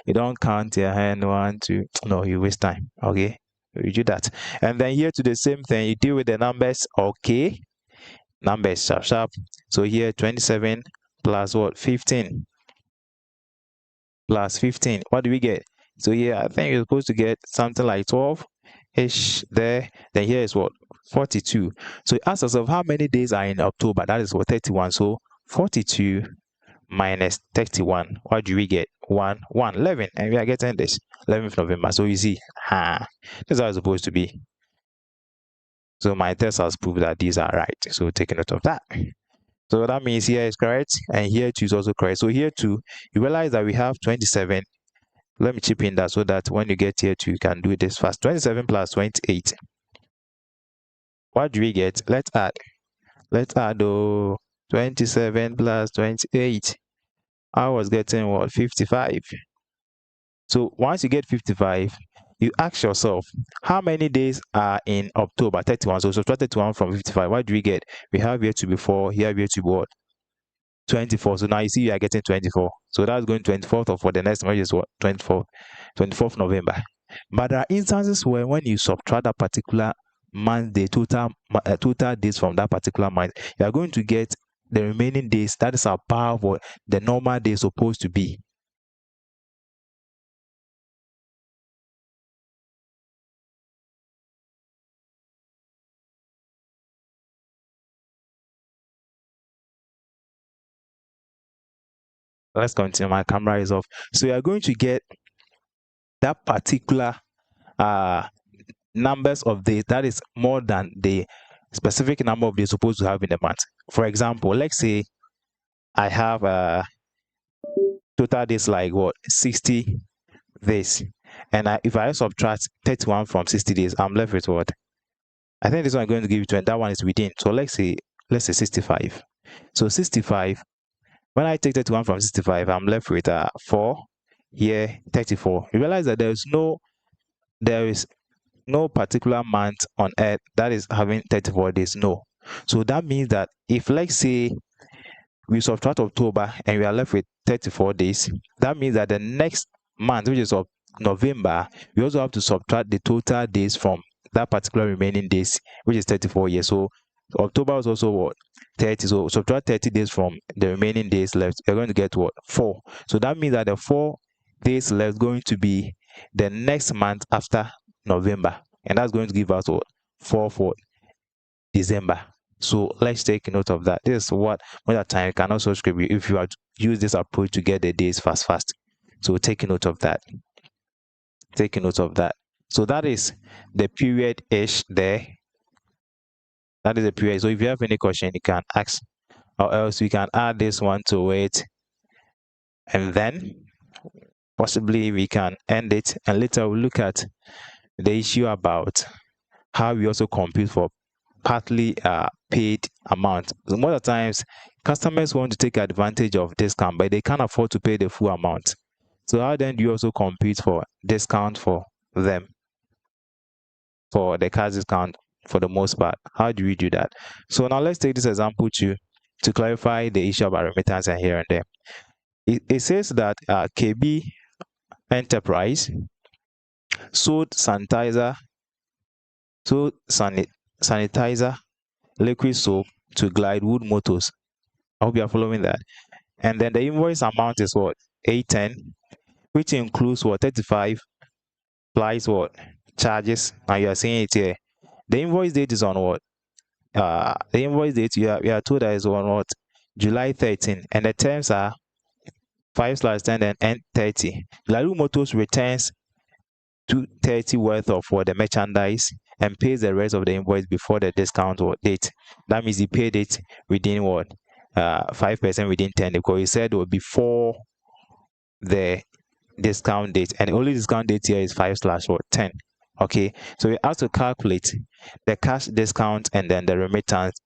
you don't count your hand 1, 2. No, you waste time. Okay. You do that. And then here to the same thing. You deal with the numbers. Okay. Numbers sharp sharp. So here 27 plus what? 15. Plus 15. What do we get? So here I think you're supposed to get something like 12-ish there. Then here is what? 42. So ask yourself how many days are in October? That is what? 31. So 42 minus 31. What do we get? 1, 11. And we are getting this 11th November. So you see, this is how it's supposed to be. So my test has proved that these are right. So take note of that. So that means here is correct and here too is also correct. So here too, you realize that we have 27. Let me chip in that so that when you get here too, you can do this fast. 27 plus 28. What do we get? Let's add. Let's add 27 plus 28. I was getting what? 55. So once you get 55, you ask yourself, how many days are in October? 31. So subtract 31 from 55. What do we get? We have here to be 4. Here we have to be what? 24. So now you see you are getting 24. So that's going 24th of for the next month is what? 24th November. But there are instances where when you subtract a particular month, the total days from that particular month, you are going to get the remaining days that is above what the normal day is supposed to be. Let's continue. My camera is off. So you are going to get that particular numbers of days that is more than the specific number of days supposed to have in a month. For example, let's say I have total days like what 60 days, and if I subtract 31 from 60 days, I'm left with what? I think this one is going to give you 20. That one is within. So let's say 65. So 65. When I take 31 from 65, I'm left with 4. Here 34. You realize that there is no particular month on earth that is having 34 days. No. So that means that if let's say we subtract October and we are left with 34 days, that means that the next month, which is of November, we also have to subtract the total days from that particular remaining days, which is 34 years. So October is also what? 30. So subtract 30 days from the remaining days left. You're going to get what? 4. So that means that the 4 days left going to be the next month after November. And that's going to give us what? 4 for December. So let's take note of that. This is what most of the time you can also script if you are use this approach to get the days fast. So take note of that. Take note of that. So that is the period-ish there. That is the period. So if you have any question, you can ask, or else we can add this one to it, and then possibly we can end it, and later we'll look at the issue about how we also compute for partly paid amount. So most of the times, customers want to take advantage of discount, but they can't afford to pay the full amount. So how then do you also compute for discount for them, for the cash discount for the most part. How do we do that? So now let's take this example to clarify the issue about remittance and here and there. It says that KB Enterprise sold sanitizer liquid soap to Glidewood Motors. I hope you are following that. And then the invoice amount is what? 810, which includes what? 35 plus what? Charges. And you are seeing it here. The invoice date is on what? The invoice date we are told that is on what? July 13. And the terms are 5/10 and N30. Glidewood Motors returns 230 worth of what the merchandise and pays the rest of the invoice before the discount or date. That means he paid it within what? 5% within 10, because he said it would before the discount date, and the only discount date here is 5/10. Okay, so we have to calculate the cash discount and then the remittance,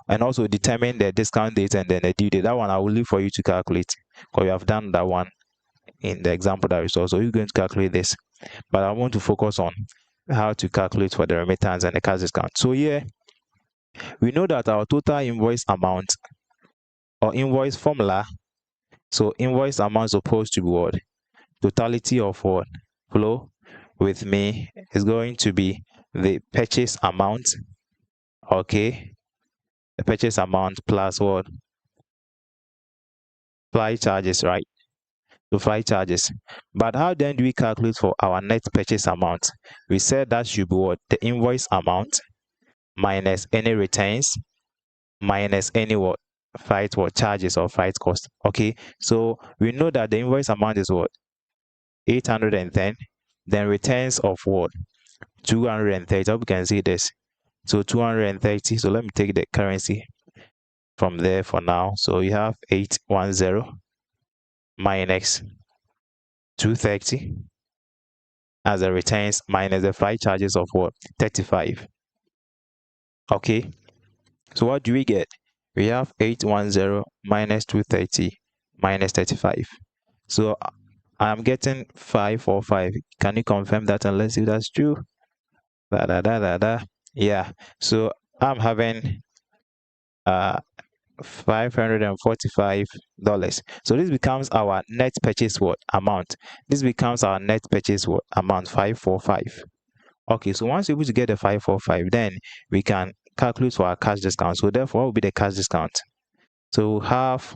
and also determine the discount date and then the due date. That one I will leave for you to calculate, because we have done that one in the example that we saw. So you're going to calculate this, but I want to focus on how to calculate for the remittance and the cash discount. So here we know that our total invoice amount or invoice formula, so invoice amount is supposed to be what? Totality of what? Flow with me is going to be the purchase amount. Okay, the purchase amount plus what? Flight charges, right? So flight charges. But how then do we calculate for our net purchase amount? We said that should be what? The invoice amount minus any returns minus any what? Flight what? Charges or flight cost. Okay, so we know that the invoice amount is what? 810. Then returns of what? 230. I hope you can see this. So 230. So let me take the currency from there for now. So you have 810 minus 230 as the returns minus the flight charges of what? 35. Okay, so what do we get? We have 810 minus 230 minus 35. So I'm getting 545. Can you confirm that and let's see if that's true? Yeah, so I'm having $545. So this becomes our net purchase what amount? This becomes our net purchase what amount? 545. Okay, so once you're able to get the 545, then we can calculate for our cash discount. So therefore, what will be the cash discount? So have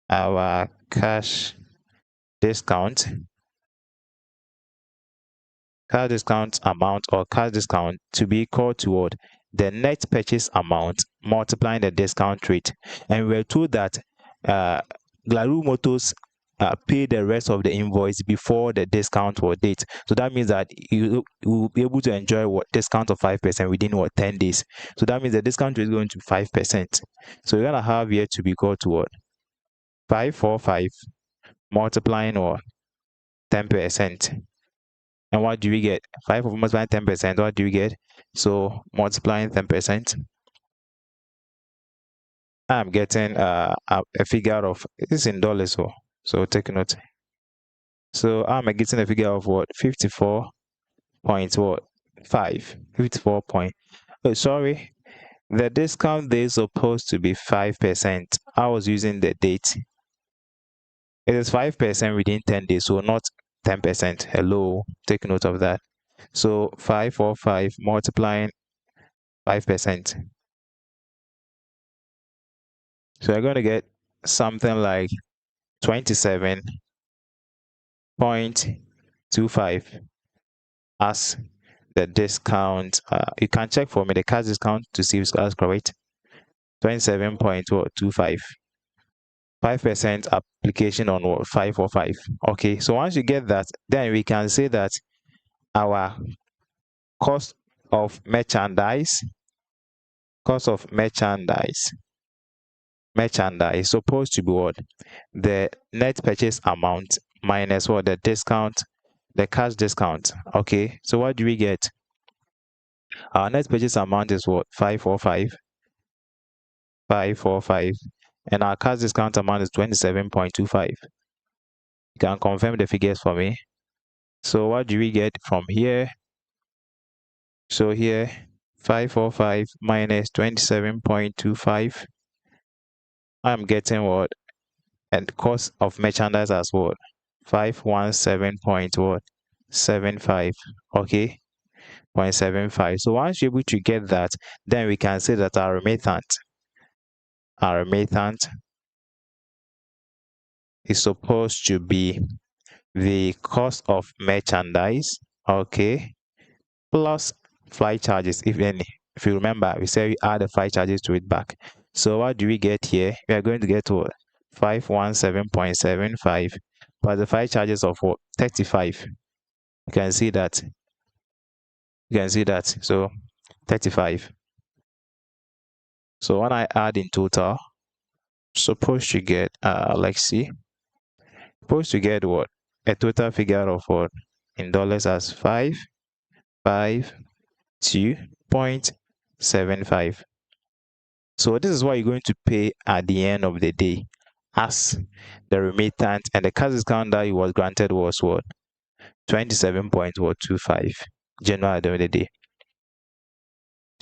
our cash discount amount or cash discount to be equal to what? The net purchase amount multiplying the discount rate. And we're told that Glidewood Motors pay the rest of the invoice before the discount or date. So that means that you will be able to enjoy what? Discount of 5% within what? 10 days. So that means the discount rate is going to be 5%. So we're gonna have here to be equal to what? 545 multiplying what? 10%. And what do we get? 5 of multiplying 10%. What do we get? So multiplying 10%, I'm getting a figure of, it's in dollars, so take note. So I'm getting a figure of what? 54 point what? 54 point. Oh, sorry. The discount day is supposed to be 5%. I was using the date. It is 5% within 10 days, so not 10%. Hello, take note of that. So 545 multiplying 5%. So you're going to get something like 27.25 as the discount. You can check for me the cash discount to see if that's correct. 27.25. 5% application on what? 545. Okay, so once you get that, then we can say that our cost of merchandise is supposed to be what? The net purchase amount minus what? The discount, the cash discount. Okay, so what do we get? Our net purchase amount is what? 545, and our cash discount amount is 27.25. You can confirm the figures for me. So what do we get from here? So here 545 minus 27.25. I'm getting what? And cost of merchandise as what? 517 point what? 75. Okay, 0.75. So once you're able to get that, then we can say that our remittance is supposed to be the cost of merchandise, okay, plus flight charges, if any. If you remember, we said we add the flight charges to it back. So what do we get here? We are going to get what? 517.75 plus the flight charges of what? 35. You can see that. You can see that. So 35. So when I add in total, supposed to get let's see, supposed to get what? A total figure of what? In dollars as 552.75. So this is what you're going to pay at the end of the day as the remittance, and the cash discount that you was granted was what? 27.25 general at the end of the day.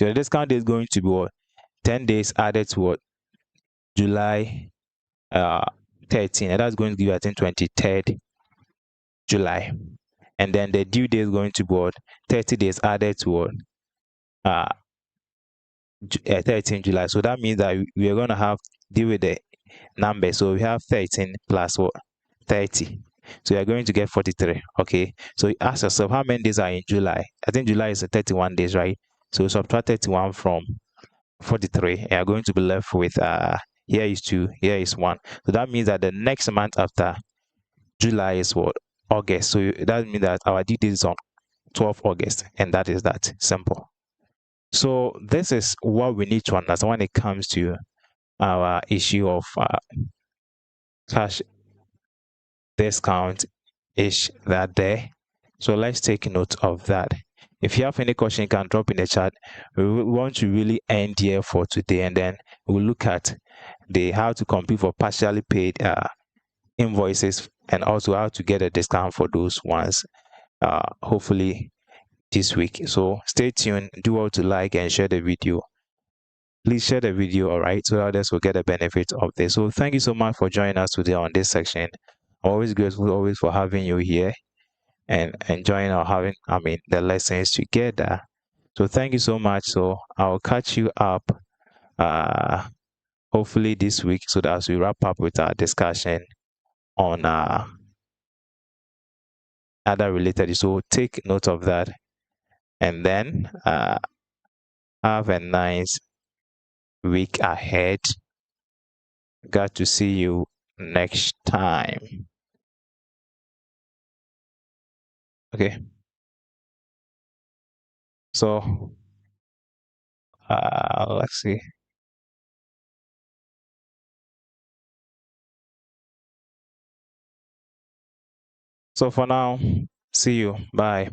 So the discount is going to be what? 10 days added to what? July 13, and that's going to give you, I think, 23rd July. And then the due date is going to be what? 30 days added to what? 13 July. So that means that we are going to have deal with the number. So we have 13 plus what? 30. So you're going to get 43. Okay. So you ask yourself, how many days are in July? I think July is 31 days, right? So subtract 31 from 43. You're going to be left with here is 2, here is 1. So that means that the next month after July is what? August. So that means that our due date is on 12 August, and that is that simple. So this is what we need to understand when it comes to our issue of cash discount is that there. So let's take note of that. If you have any question, you can drop in the chat. We want to really end here for today, and then we'll look at the how to compete for partially paid invoices, and also how to get a discount for those ones hopefully this week. So stay tuned. Do well to like and share the video. Please share the video, all right, so others will get the benefit of this. So thank you so much for joining us today on this section. I'm always grateful always for having you here and enjoying our having the lessons together. So thank you so much. So I'll catch you up hopefully this week, so that as we wrap up with our discussion on other related. So take note of that, and then have a nice week ahead. Got to see you next time. Okay. So let's see. So for now, see you. Bye.